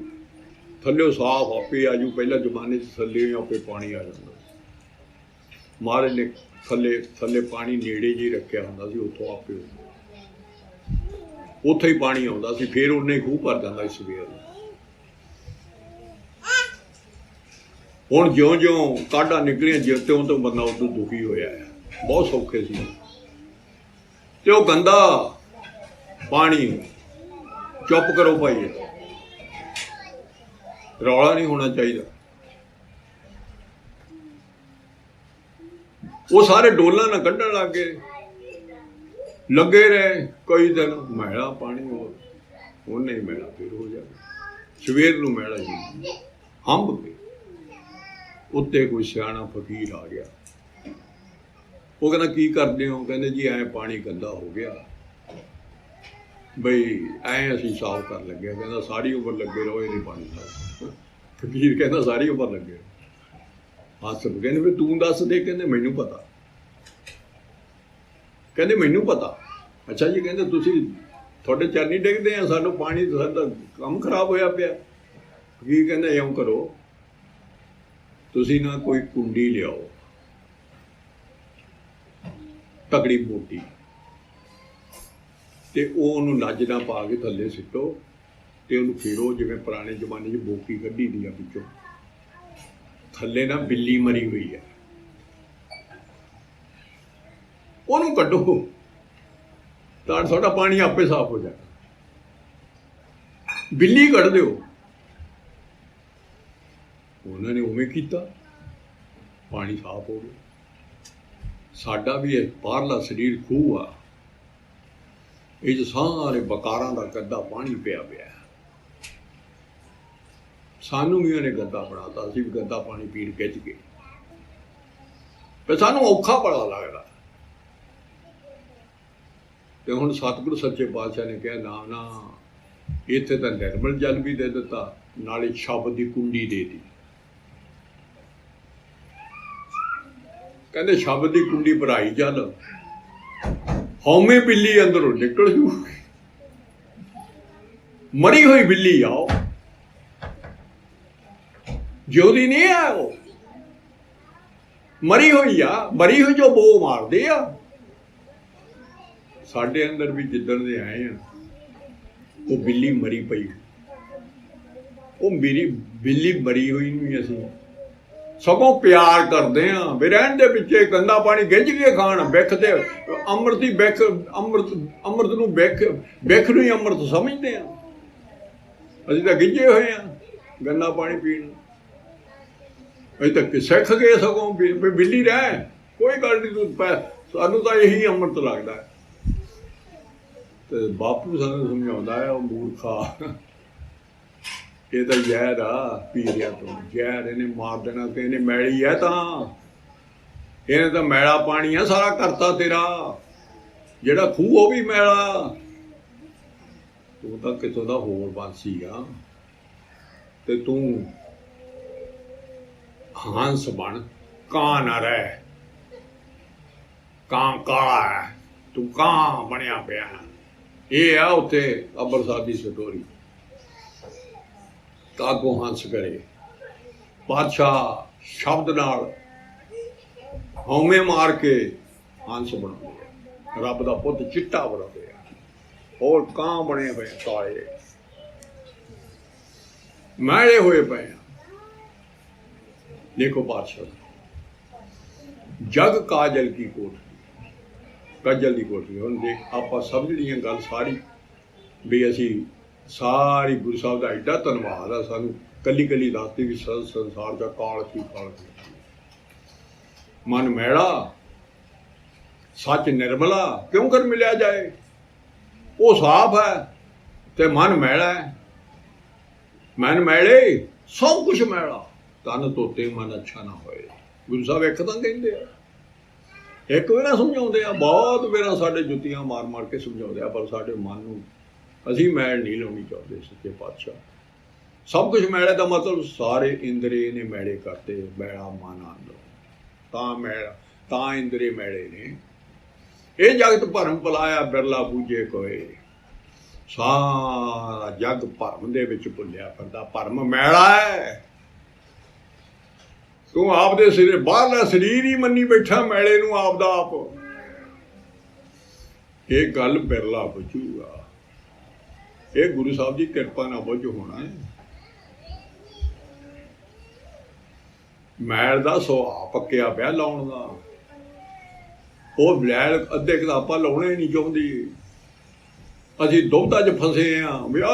थल्ले साफ आपे आजू। पहले जमाने थल्ले आपे पानी आ जाता, महाराज ने थल्ले थल्ले पानी नेड़े जी रखिया हुंदा सी, उत्थों आपे उत्थे ही पानी आउंदा सी, फिर उन्ने खूह भर जांदा सी सवेर। हुण ज्यों ज्यों काढां निकलियां ज्यों त्यों तो बंदा उदों दुखी होया है, बहुत सौखे सी ते वो गंदा पानी। चुप करो भाई, रौला नहीं होना चाहिए। वो सारे डोला ना कढ़न लग गए, लगे रहे कई दिन, मैला पानी हो नहीं मैला फिर हो जाए, सवेर नूं मैला जी हंब के उत्ते कोई सियाणा फकीर आ गया। वो कहना की करते हो, कहते जी ऐ पानी गंदा हो गया बई ऐ असीं साफ कर लगे। कहना सारी उम्र लगे रहो, ये नहीं पानी साफ। फकीर कहना सारी उम्र लगे, हस कहते भी तू दस दे, कहते मैनू पता, कहते मैनू पता। अच्छा जी, कहते तुसीं थोड़े चरनी डिगदे हैं, सानू पानी साडा काम खराब होया पिया। फकीर कहते इउं करो, तुसीं ना कोई कुंडी लियाओ तगड़ी मोटी ते ओनू नज ना पा के थल्ले सिੱਟੋ ते ओनू फेरो, जिवें पुराने जमाने च बोकी कड्ढी दी आ पिछों, थल्ले ना बिल्ली मरी हुई है, ओनू कड्ढो तां साडा पानी आपे साफ हो जाए। बिल्ली कढ़ दिओ, उन्होंने उवें कीता, पानी साफ हो गया। साडा भी एक बाहरला शरीर खूह आ, इस सारे बकारां दा गंदा पानी पिया पिया, सानू भी उन्हें गंदा बनाता, असीं भी गंदा पानी पीण खिच गए, पर सानू औखा बड़ा लगदा। ते हुण सतगुरु सच्चे पातशाह ने कहा ना ना ਇੱਥੇ ਤਾਂ ਨਿਰਮਲ ਜਲ ਵੀ ਦੇ ਦਿੱਤਾ, ਨਾਲੇ ਸ਼ਬਦ ਦੀ ਕੁੰਡੀ ਦੇ ਦਿੱਤੀ। ਕਹਿੰਦੇ ਸ਼ਬਦ ਦੀ ਕੁੰਡੀ ਭਰਾਈ ਚੱਲ, ਹਉਮੈ ਬਿੱਲੀ ਅੰਦਰੋਂ ਨਿਕਲ ਜੂ। ਮਰੀ ਹੋਈ ਬਿੱਲੀ ਆਓ, ਜਿਉਂਦੀ ਨਹੀਂ ਆ, ਉਹ ਮਰੀ ਹੋਈ ਆ। ਮਰੀ ਹੋਈ ਜੋ ਬੋ ਮਾਰਦੇ ਆ। ਸਾਡੇ ਅੰਦਰ ਵੀ ਜਿੱਦਣ ਦੇ ਆਏ ਆ, ਉਹ ਬਿੱਲੀ ਮਰੀ ਪਈ। ਉਹ ਮੇਰੀ ਬਿੱਲੀ ਮਰੀ ਹੋਈ ਨੂੰ ਅਸੀਂ ਸਗੋਂ ਪਿਆਰ ਕਰਦੇ ਆ ਵੀ ਰਹਿਣ ਦੇ ਪਿੱਛੇ ਗੰਦਾ ਪਾਣੀ ਗਿੱਝ ਕੇ ਖਾਣ। ਬਿੱਖ ਤੇ ਅੰਮ੍ਰਿਤ ਦੀ ਬਿੱਖ, ਅੰਮ੍ਰਿਤ ਨੂੰ ਬਿੱਖ ਨੂੰ ਹੀ ਅੰਮ੍ਰਿਤ ਸਮਝਦੇ ਆ। ਅਸੀਂ ਤਾਂ ਗਿੱਝੇ ਹੋਏ ਆ ਗੰਦਾ ਪਾਣੀ ਪੀਣ। ਅਸੀਂ ਤਾਂ ਸਿੱਖ ਗਏ ਸਗੋਂ ਵੀ ਬਿੱਲੀ ਰਹਿ, ਕੋਈ ਗੱਲ ਨਹੀਂ ਤੂੰ ਸਾਨੂੰ ਤਾਂ ਇਹੀ ਅੰਮ੍ਰਿਤ ਲੱਗਦਾ। ਤੇ ਬਾਪੂ ਸਾਨੂੰ ਸਮਝਾਉਂਦਾ ਹੈ, ਉਹ ਮੂਰਖਾ, ਇਹ ਤਾਂ ਜ਼ਹਿਰ ਆ, ਪੀ ਰਿਹਾ ਤੂੰ ਜ਼ਹਿਰ, ਇਹਨੇ ਮਾਰ ਦੇਣਾ ਤੇ ਇਹਨੇ ਮੈਲੀ ਹੈ, ਤਾਂ ਇਹਨੇ ਤਾਂ ਮੈਲਾ ਪਾਣੀ ਆ ਸਾਰਾ ਕਰਤਾ ਤੇਰਾ। ਜਿਹੜਾ ਖੂਹ ਉਹ ਵੀ ਮੈਲਾ, ਤੂੰ ਤਾਂ ਕਿਤੋਂ ਦਾ ਹੋਰ ਬਾਂਸੀ ਆ। ਤੇ ਤੂੰ ਹੰਸ ਬਣ, ਕਾਂ ਨਾ ਰਹਿ। ਕਾਂ ਕਾਲਾ ਹੈ, ਤੂੰ ਕਾਂ ਬਣਿਆ ਪਿਆ। ਇਹ ਆ ਉੱਥੇ ਅੰਮ੍ਰਿਤਸਰ ਦੀ ਸਟੋਰੀ। ਕਾਗੋ ਹੰਸ ਕਰੇ, ਬਾਦਸ਼ਾਹ ਸ਼ਬਦ ਨਾਲ ਹਉਮੈ ਮਾਰ ਕੇ ਹੰਸ ਬਣਾਉਂਦੇ ਆ, ਰੱਬ ਦਾ ਪੁੱਤ ਚਿੱਟਾ ਬਣਾਉਂਦੇ ਆ, ਹੋਰ ਕਾਂ ਬਣੇ ਪਏ ਕਾਲੇ ਮੈਲੇ ਹੋਏ ਪਏ ਆ। ਦੇਖੋ ਬਾਦਸ਼ਾਹ, ਜਗ ਕਾਜਲ ਕੀ ਕੋਠੀ, ਕਾਜਲ ਦੀ ਕੋਠੀ। ਹੁਣ ਦੇਖ ਆਪਾਂ ਸਮਝ ਲਈਏ ਗੱਲ ਸਾਰੀ ਵੀ ਅਸੀਂ ਸਾਰੀ ਗੁਰੂ ਸਾਹਿਬ ਦਾ ਐਡਾ ਧੰਨਵਾਦ ਆ, ਸਾਨੂੰ ਕੱਲੀ ਕੱਲੀ ਦੱਸਦੀ ਵੀ ਸੰਸਾਰ ਦਾ ਕਾਲ ਕੀ ਕਾਲ ਕੀ। ਮਨ ਮੈਲਾ ਸੱਚ ਨਿਰਮਲਾ ਕਿਉਂ ਕਰ ਮਿਲਿਆ ਜਾਏ। ਉਹ ਸਾਫ ਹੈ ਤੇ ਮਨ ਮੈਲਾ ਹੈ। ਮਨ ਮੈਲੇ ਸਭ ਕੁਛ ਮੈਲਾ, ਤਨ ਧੋਤੇ ਮਨ ਅੱਛਾ ਨਾ ਹੋਏ। ਗੁਰੂ ਸਾਹਿਬ ਇੱਕ ਤਾਂ ਕਹਿੰਦੇ ਆ, ਇੱਕ ਵੇਰਾ ਸਮਝਾਉਂਦੇ ਆ, ਬਹੁਤ ਵੇਰਾ ਸਾਡੇ ਜੁੱਤੀਆਂ ਮਾਰ ਮਾਰ ਕੇ ਸਮਝਾਉਂਦੇ ਆ, ਪਰ ਸਾਡੇ ਮਨ ਨੂੰ ਅਸੀਂ ਮੈਲ ਨਹੀਂ ਲਾਉਣੀ ਚਾਹੁੰਦੇ। ਸੱਚੇ ਪਾਤਸ਼ਾਹ ਸਭ ਕੁਛ ਮੈਲੇ ਦਾ ਮਤਲਬ ਸਾਰੇ ਇੰਦਰੇ ਨੇ ਮੈਲੇ ਕਰਤੇ। ਮੈਲਾ ਮਨ ਅੰਦਰ ਤਾਂ ਮੈਲਾ, ਤਾਂ ਇੰਦਰੇ ਮੈਲੇ ਨੇ। ਇਹ ਜਗਤ ਭਰਮ ਪਲਾਇਆ ਬਿਰਲਾ ਬੂਝੇ ਕੋਏ। ਸਾਰਾ ਜਗ ਭਰਮ ਦੇ ਵਿੱਚ ਭੁੱਲਿਆ ਫਿਰਦਾ। ਭਰਮ ਮੈਲਾ ਹੈ। ਤੂੰ ਆਪਦੇ ਸਿਰ ਬਾਹਰਲਾ ਸਰੀਰ ਹੀ ਮੰਨੀ ਬੈਠਾ ਮੈਲੇ ਨੂੰ, ਆਪ ਦਾ ਆਪ। ਇਹ ਗੱਲ ਬਿਰਲਾ ਬੁਝੂਗਾ। ਇਹ ਗੁਰੂ ਸਾਹਿਬ ਦੀ ਕਿਰਪਾ ਨਾਲ ਬੁਝ ਹੋਣਾ ਹੈ। ਮੈਲ ਦਾ ਸੁਭਾਅ ਪੱਕਿਆ ਪਿਆ ਲਾਉਣ ਦਾ। ਉਹ ਬਲੈਲ ਅੱਧੇ ਕਿਤਾਬਾਂ ਲਾਉਣੇ ਨਹੀਂ ਚਾਹੁੰਦੀ। ਅਸੀਂ ਦੁਬਧਾ 'ਚ ਫਸੇ ਹਾਂ ਵੀ ਆ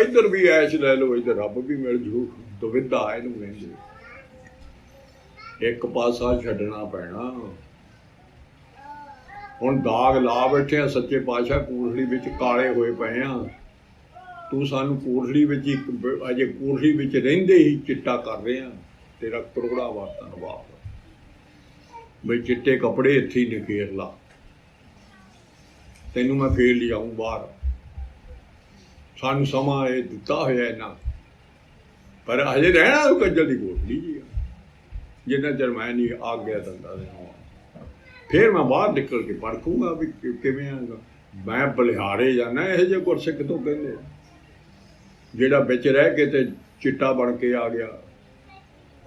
ਇੱਧਰ ਵੀ ਐਸ਼ ਲੈ ਲਓ, ਇੱਧਰ ਰੱਬ ਵੀ ਮਿਲ ਜੂ। ਦੁਵਿਧਾ ਇਹਨੂੰ ਕਹਿੰਦੇ। ਇੱਕ ਪਾਸਾ ਛੱਡਣਾ ਪੈਣਾ। ਹੁਣ ਦਾਗ ਲਾ ਬੈਠੇ ਆ ਸੱਚੇ ਪਾਤਸ਼ਾਹ, ਕੋਠੜੀ ਵਿੱਚ ਕਾਲੇ ਹੋਏ ਪਏ ਆ। ਤੂੰ ਸਾਨੂੰ ਕੋਠੜੀ ਵਿੱਚ ਅਜੇ ਕੋਠੜੀ ਵਿੱਚ ਰਹਿੰਦੇ ਹੀ ਚਿੱਟਾ ਕਰ ਰਹੇ ਆ। ਤੇਰਾ ਕਰੋੜਾ ਵਾਰ ਧੰਨਵਾਦ ਬਈ ਚਿੱਟੇ ਕੱਪੜੇ ਇੱਥੇ ਹੀ ਨਕੇਰ ਲਾ, ਤੈਨੂੰ ਮੈਂ ਫੇਰ ਲਿਆਊਂ ਬਾਹਰ। ਸਾਨੂੰ ਸਮਾਂ ਇਹ ਦਿੱਤਾ ਹੋਇਆ ਇਹਨਾਂ, ਪਰ ਹਜੇ ਰਹਿਣਾ ਉਹ ਕੱਜਲ ਦੀ ਕੋਠੜੀ ਜੀ। ਜਿੰਨਾ ਚਿਰ ਮੈਂ ਨਹੀਂ ਆ ਗਿਆ ਦੰਦਾ ਦੇ ਫਿਰ ਮੈਂ ਬਾਹਰ ਨਿਕਲ ਕੇ ਪਰਖੂੰਗਾ ਵੀ ਕਿਵੇਂ ਆਗਾ। ਮੈਂ ਬਲਿਹਾਰੇ ਜਾਣਾ। ਇਹੋ ਜਿਹੇ ਗੁਰਸਿੱਖ ਤੋਂ ਕਹਿੰਦੇ ਜਿਹੜਾ ਵਿੱਚ ਰਹਿ ਕੇ ਤੇ ਚਿੱਟਾ ਬਣ ਕੇ ਆ ਗਿਆ।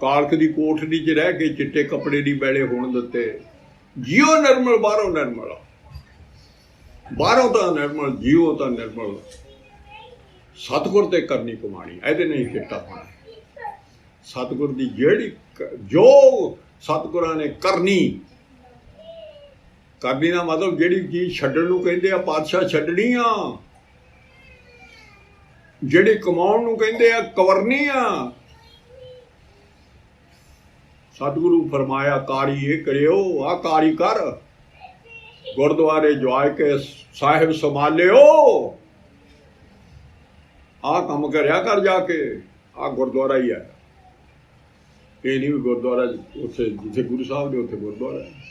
ਕਾਲਖ ਦੀ ਕੋਠੜੀ 'ਚ ਰਹਿ ਕੇ ਚਿੱਟੇ ਕੱਪੜੇ ਦੀ ਬੈਲੇ ਹੋਣ ਦਿੱਤੇ। ਜੀਓ ਨਿਰਮਲ, ਬਾਹਰੋਂ ਨਿਰਮਲ। ਬਾਹਰੋਂ ਤਾਂ ਨਿਰਮਲ, ਜੀਓ ਤਾਂ ਨਿਰਮਲ। ਸਤਿਗੁਰ ਤੇ ਕਰਨੀ ਕਮਾਣੀ, ਇਹਦੇ ਨਹੀਂ ਚਿੱਟਾ ਹੋਣਾ। ਸਤਿਗੁਰ ਦੀ ਜਿਹੜੀ ਜੋ ਸਤਿਗੁਰਾਂ ਨੇ ਕਰਨੀ ਦਾ ਮਤਲਬ ਜਿਹੜੀ ਚੀਜ਼ ਛੱਡਣ ਨੂੰ ਕਹਿੰਦੇ ਆ ਪਾਤਸ਼ਾਹ ਛੱਡਣੀ ਆ। ਜਿਹੜੀ ਕਮਾਉਣ ਨੂੰ ਕਹਿੰਦੇ ਆ ਕਵਰਨੀ ਆ। ਸਤਿਗੁਰੂ ਫਰਮਾਇਆ ਕਾਰੀ ਇਹ ਕਰਿਓ, ਆ ਕਾਰੀ ਕਰ। ਗੁਰਦੁਆਰੇ ਜਵਾਇ ਕੇ ਸਾਹਿਬ ਸੰਭਾਲਿਓ, ਆ ਕੰਮ ਕਰਿਆ ਕਰ ਜਾ ਕੇ। ਆ ਗੁਰਦੁਆਰਾ ਹੀ ਹੈ। ਇਹ ਨਹੀਂ ਵੀ ਗੁਰਦੁਆਰਾ ਉੱਥੇ ਜਿੱਥੇ ਗੁਰੂ ਸਾਹਿਬ ਦੇ ਉੱਥੇ ਗੁਰਦੁਆਰਾ ਹੈ।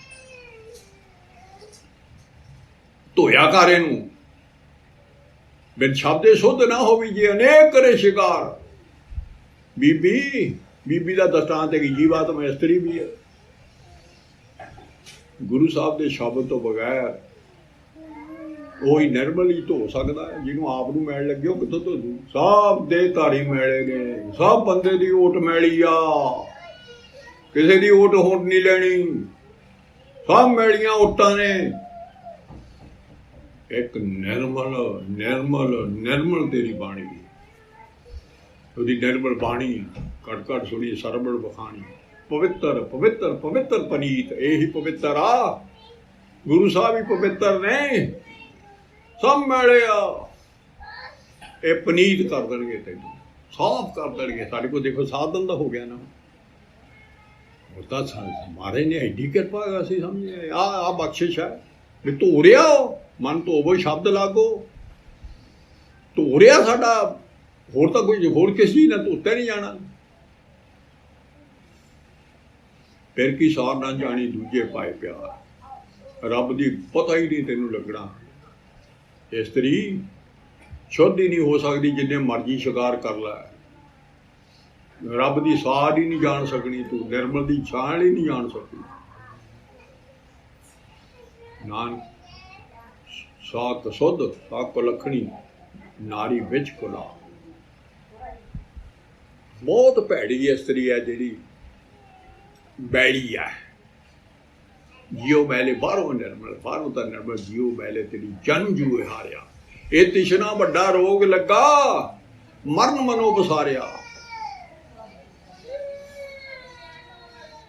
ਧੋਇਆ ਕਰ ਇਹਨੂੰ। बिन शब्दे शुद्ध ना होवी जे अनेक करे शिकार। बीबी बीबी का दृष्टांत है कि जीवात्मा स्त्री भी है। गुरु साहब के शब्द तो बगैर वही निर्मल ही धो सकता है। जिन्होंने आप नूं मैल लगे हो कितों धो दू। सब दे धारी मैले ने, सब बंदे की ओट मैली आ, किसी की ओट होट नहीं लेनी, सब मैलियां ओटां ने। एक निर्मल निर्मल निर्मल तेरी बाणी, ਉਹਦੀ निर्मल बाणी घट घट सुनी सरबड़ बखानी। पवित्र पवित्र पवित्र पनीत, यही पवित्र आ। गुरु साहब ही पवित्र ने, सब मैले आ ये पनीत कर देंगे, तेन साफ कर देंगे। साढ़े को देखो साधन का हो गया ना, महाराज ने एडी कृपा असीं समझे आ बख्शिश है भी धो रिया हो। मन धोवो शब्द लागो, धो रिया साडा, होर तां कोई होर किस चीज़ ने धोते नहीं जाना। फिर की सार ना जानी दूजे पाए प्यार, रब दी पता ही नहीं तेनों लगना। इस्तरी शुद्ध ही नहीं हो सकती, जिन्ने मर्जी शिकार कर लै, रब दी सार ही नहीं जान सकनी तू, निर्मल दी छाण ही नहीं जान सकती। नानक सात शुद्ध साक लखणी नारी विच कुला। बहुत भैड़ी इस्तरी है जी, बैली है। जियो मैले बाहरों निर्मल, बाहरों तो निर्मल, जियो मैले तेरी जन जूए हारिया। ये तिशना बड़ा रोग लगा, मरण मनो बसारिया।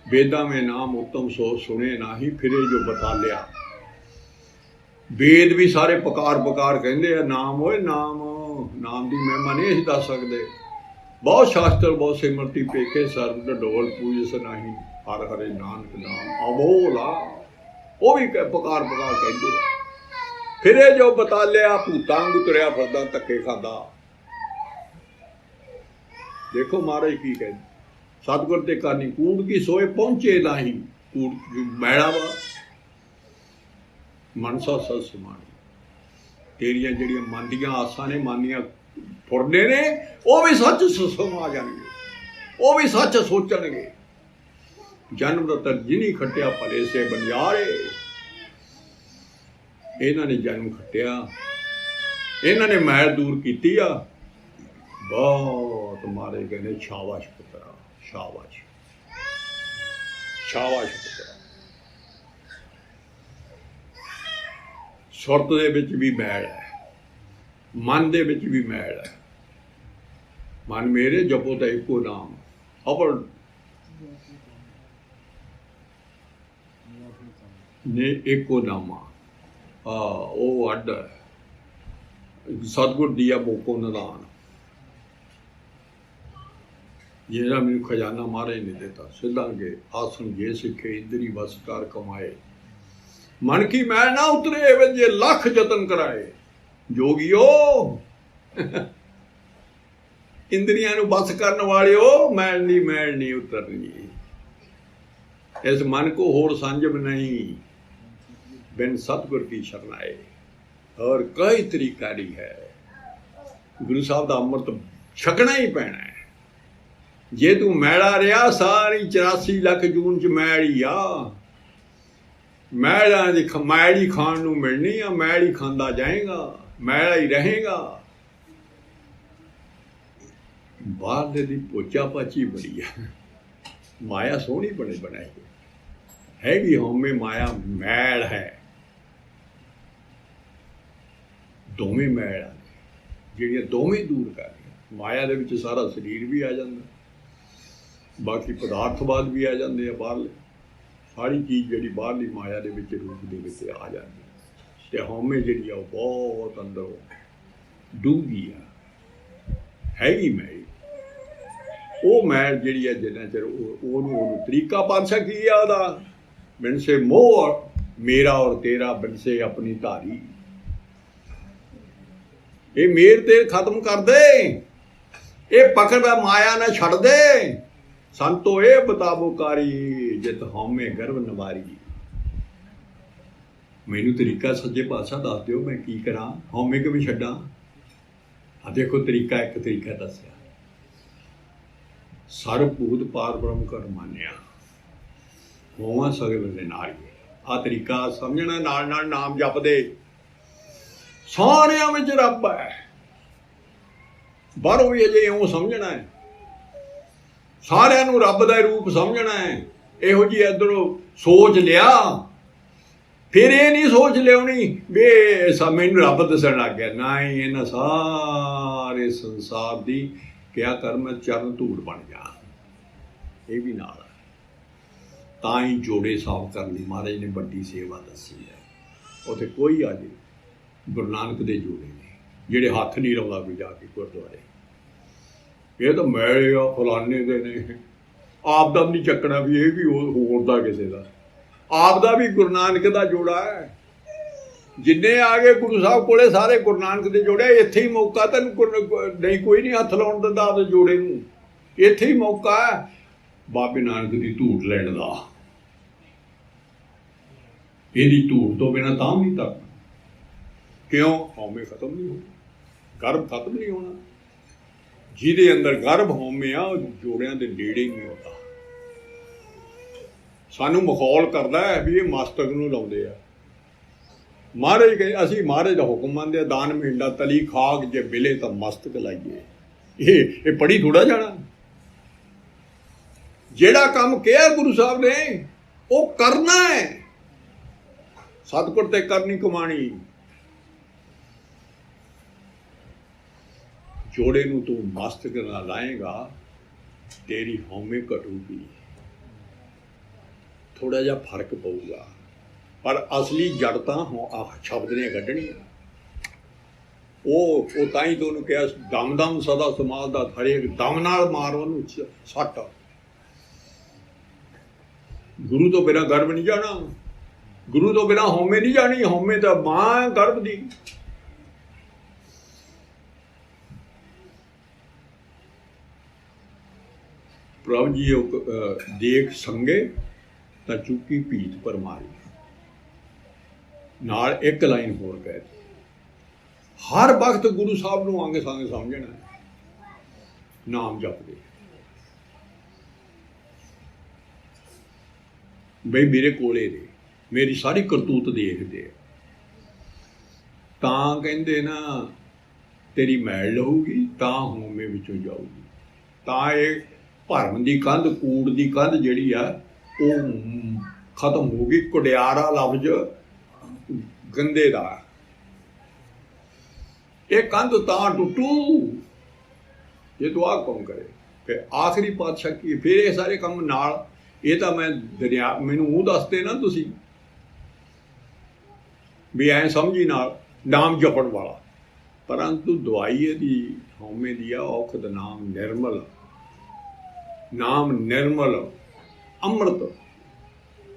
वेदा में नाम उत्तम सो सुने नाही, फिरे जो बता लिया। वेद भी सारे पकार पकार कहते हैं नाम होए नाम, नाम की महिमा नहीं असीं दस सकते। बहुत शास्त्र बहुत सिमरती पेखे सर्व ढोल पूजस नहीं, हर हरे नानक नाम अमोला। वो भी पकार पकार कहते हैं। फिरे जो बता लिया, भूतां वांगू तुरिया फिरदा, धक्के खांदा। देखो महाराज की कहते, सतगुर ते करनी कूड़ की सोए पहुंचे नाही। कूड़ मैड़ा वा मनसा सत समानी। तेरिया जड़ियां मन दियां आसां ने, मानियां फुरदे ने, वो भी सच समा जाएंगे, वो भी सच सोचणगे। जन्म दा जिनी खटिया भले से बनियारे। इन्हां ने जन्म खटिया, इन्हां ने मैल दूर कीती आ। बहुत मारे कहने शाबाश पुत्रा, शाबाश शाबाश पुत्रा। सुरत दे विच भी मैल है, मन दे विच भी मैल है। मन मेरे जपो तो एको नाम, अपर ने एको नामा। ओ अड सतगुर दिया बोको निदान। जेड़ा मैनू खजाना महाराज ने देता, सिद्धा के आसन जे सिखे, इंद्री बस कर कमाए। मन की मैल ना उतरे वजे लख जतन कराए। जोगियो इंद्रियां नू बस करने वाले हो, मैल नहीं उतरनी। इस मन को होर संजम नहीं, बिन सतगुर की शरणाए। और कई तरीका नहीं है। गुरु साहब का अमृत छकना ही पैना है। जे तू मैला रहा, सारी 84 लाख जून च मैल ही आ। मैल ही खाण नू मिलनी आ, मैल ही खांदा जाएगा, मैला ही रहेगा। बाहर दी पोचा पाची बड़ी है। माया सोहनी बने बनाई है भी, होमे माया मैल है। दोवें मैल जिहड़ियां दोवें दूर कर रही। माया दे विच सारा शरीर भी आ जाता, बाकी पदार्थवाद भी आ जाते हैं बाहरले। सारी चीज़ जी बाहरली माया के विच रूप के आ जाती है। तो होमे जी बहुत अंदरों डूंगी हैगी मैल। वो मैल जी है जिन्ना चिर तरीका पातशाह की है वह, बिन से मोह मेरा और तेरा, बिन से अपनी धारी। ये मेर ते खत्म कर दे, ये पकड़ माया ना छड़ दे। संतो ये बताबोकारी जित होमे गर्व नवारी। मैनू तरीका सच्चे पातशाह दस दिओ, मैं की करा, होमे किवें छड्डां। देखो तरीका, एक तरीका दसिया, सर्वभूत पार ब्रह्म कर मानिया, होवा सगल दे नाल। आ तरीका समझना, नाल नाल नाम जपदे सारियां विच रब है, बाहरों भी अजे इउं समझना है, सारियां नूं रब दा रूप समझना है। इहो जी इधरों सोच लिया, फिर ये नहीं सोच लियानी भी मैनूं रब दसण लग गया, ना ही इन्हां सारे संसार दी क्या कर मैं चरण धूड़ बन जा, ये भी नाल तां ही जोड़े साफ करने महाराज ने बड़ी सेवा दसी है। उत्थे कोई आ जाए, गुरु नानक दे जोड़े ने जिहड़े हत्थ नहीं लाउंदा कोई जाके गुरुद्वारे, ये तो मैले आ फलाने दे ने, आप दा नहीं चकना भी, ये भी होर दा किसे दा, आप दा भी गुरु नानक दा जोड़ा है। जिन्ने आ गए गुरु साहब कोले सारे गुरु नानक दे जोड़े, इत्थे ही मौका, तैनूं नहीं कोई नहीं हत्थ लाउण दिंदा आपदे जोड़े नूं, इत्थे ही मौका है बाबे नानक दी धूड़ लैण दा। इहदी धूड़ तो बिना तां नहीं तक, क्यों? हौमे खत्म नहीं होना, गर्भ खत्म नहीं होना। जिहदे अंदर गर्भ हौमे आ जोड़ियां दे नेड़े ही नहीं होता। सानू मखौल करदा है भी ये मस्तक नूं लाउंदे आ। महाराज कहे असीं महाराज दा हुक्म मंनदे आ, दान मिंडा तली खाक जे मिले तां मस्तक लाइए। ये पढ़ी थोड़ा जाना, जेड़ा काम किया गुरु साहब ने वो करना है, सतपुर ते करनी कमाणी। जोड़े नूं तू मस्तक ना लाएगा, तेरी हौमे घटूगी, थोड़ा जिहा फर्क पऊगा, पर असली जड़ तां शब्द ने कड्ढनी। वो तां ही तुहानूं कहा दम दम सदा समाल दा, हरेक दम नाल मार ओनूं सੱਟ। गुरु तो बिना गर्भ नहीं जाना, गुरु तो बिना हौमे नहीं जानी, हौमे तो मां गर्भ दी। प्रभु जी देख संगे तां चुकी भीत पर मारी। नाल एक लाइन होर कह दी, हर वक्त गुरु साहब नूं आंगे सांगे समझना है, नाम जपदे बई मेरे कोले ने मेरी सारी करतूत देखदे, तां कहंदे ना तेरी मैल लहूगी, तां हौमे विचों जाऊगी, तां ये भरम की कंध, कूड़ की कंध जिहड़ी आ वो खत्म होगी। कुडियारा लफ्ज गंदे दा, ये कंध तां टुटू जे तू आ कौन करे। फिर आखिरी पातशाह की, फिर ये सारे काम नाल, ये तो मैं दरिया मैनूं मूँह दसदे ना तुसीं भी ऐ समझी नाल नाम जपण वाला, परंतु दवाई इहदी हौमे दी आ औखद नाम निर्मल, नाम निर्मल अमृत,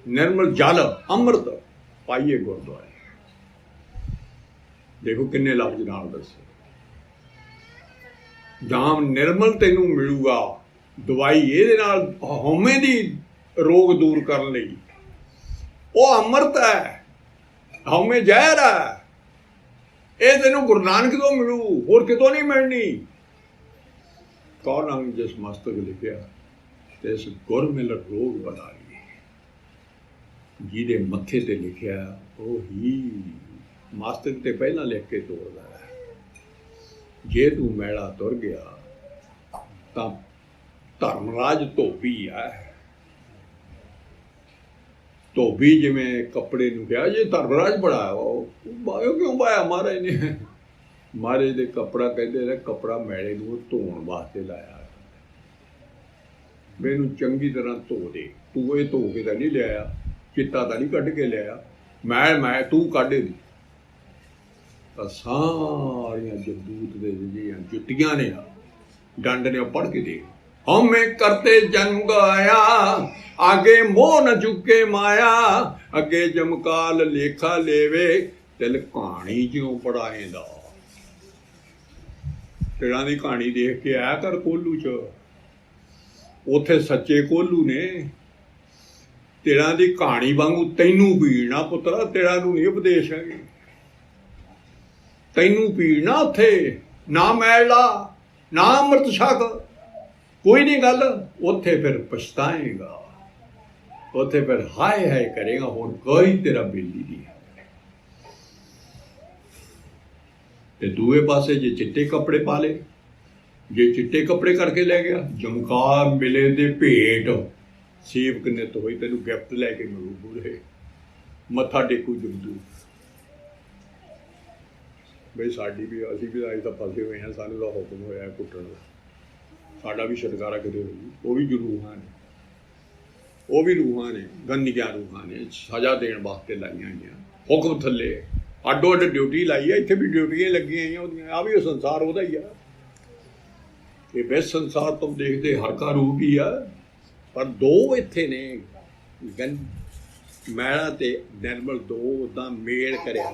निर्मल जल अमृत पाइए गुरुद्वारे। देखो किन्ने लफ्ज नाल दसे, नाम निर्मल तेनू मिलूगा, दवाई ये नाल हौमे दी रोग दूर करने लई, वो अमृत है, हौमे जहर है, ये तेनू गुरु नानक तो मिलू, होर कितों नहीं मिलनी। कौन अंग जिस मस्तक लिखिया तिस गुर मिल रोग बनाई, जिहदे मत्थे ते लिखिया वो ही मस्तक ते पहला लिख के तोड़दा है। जे तू मैला तुर गया तां धर्मराज धोबी है, धोबी जिवें कपड़े नूं कहा जे धर्मराज बड़ा बायो क्यों पाया महाराज ने, महाराज दे कपड़ा कहते रहे कपड़ा मैले नूं धोण वास्ते लाया, मैनू चंगी तरह धो दे, तू ये धो के तो नहीं लिया, चिट्टा तो नहीं कढ़ के लिया, मैं तू कढ़ दी। तो सारिया जदूत दे जुट्टियां ने डंड ने पढ़ के दे, हमें करते जन्म गया आगे मोह न चुके माया, अगे जमकाल लेखा लेवे तिल कहानी ज्यों पढ़ाएंदा। तेरा दी कहानी देख के आया कर कोलू च, उथे सच्चे कोलू ने तेरा दी कहानी वांगू तैनू पीड़ना पुत्रा, तेरा नू नहीं उपदेश है, तैनू पीड़ना उथे ना मैल ला, ना अमृत छक, कोई नहीं गल। उत्थे फिर पछताएगा, उत्थे फिर हाय हाय करेगा, हुण कोई तेरा बेली नहीं है। ते दूए पासे जे चिट्टे कपड़े पा ले, जे चिट्टे कपड़े करके लै गया, जमका मिले दे भेट, सेवक ने तो होई तेनू गिफ्ट लैके मिलू बूढ़े, मत्था टेकू जमदू। बई साडी भी, असीं भी अज तां फसे हुए हैं, सानू तां हुक्म होया कुट्टण दा, साडा भी छुटकारा किते होई। वो भी रूहां ने, वो भी रूहां ने, गंदियां रूहां ने, सज़ा देण वास्ते लाइयां होईयां, हुक्म थल्ले अड्डो अड्ड ड्यूटी लाई है। इत्थे भी ड्यूटियां लगियां होईयां ओहदियां, आ भी संसार उहदा ही आ। ये वैस संसार तुम देखते हर का रूप ही आ, पर दो इत्थे ने, मैला ते निर्मल, दो दा मेल करिया।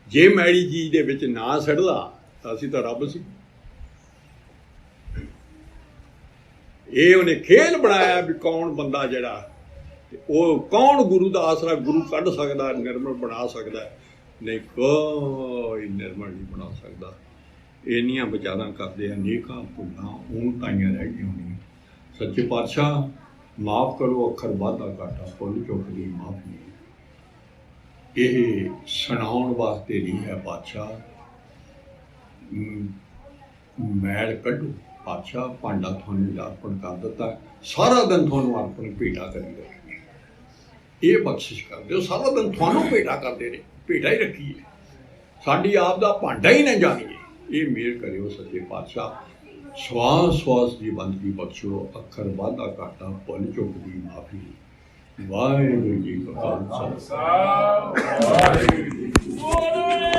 जे मैली चीज़ दे विच ना सड़दा तां असीं तां रब सी। ये उन्हें खेल बनाया भी कौन बंदा जड़ा, वो कौन गुरु का आसरा, गुरु कढ़ सकदा, निर्मल बना सकदा, नहीं कोई निर्मल नहीं बना सकदा। इन्नियां विचारां करदे अनेकां भुल्लां हुण ताईयां रह गईयां होणीआं। सच्चे पातशाह माफ़ करो, अखर वाधा घाटा, भुल चुक दी माफ़ी। ये सुनाउण वास्ते नहीं है पातशाह, मैल कढो पातशाह, भांडा तुहानूं अर्पण कर दिता, सारा दिन तुहानूं अर्पण भेटा करी रखी, ये बख्शिश कर दो। सारा दिन तुहानूं भेटा करते रहे, भेटा ही रखी है, साडी आप दा भांडा ही ना जानिए। ये मेहर करियो सच्चे पातशाह, श्वास श्वास की बंदगी बख्शो, अखर वाधा घाटा, भुल चुक दी माफ़ी। वाहिगुरू जी का खालसा, वाहिगुरू जी की फतेह।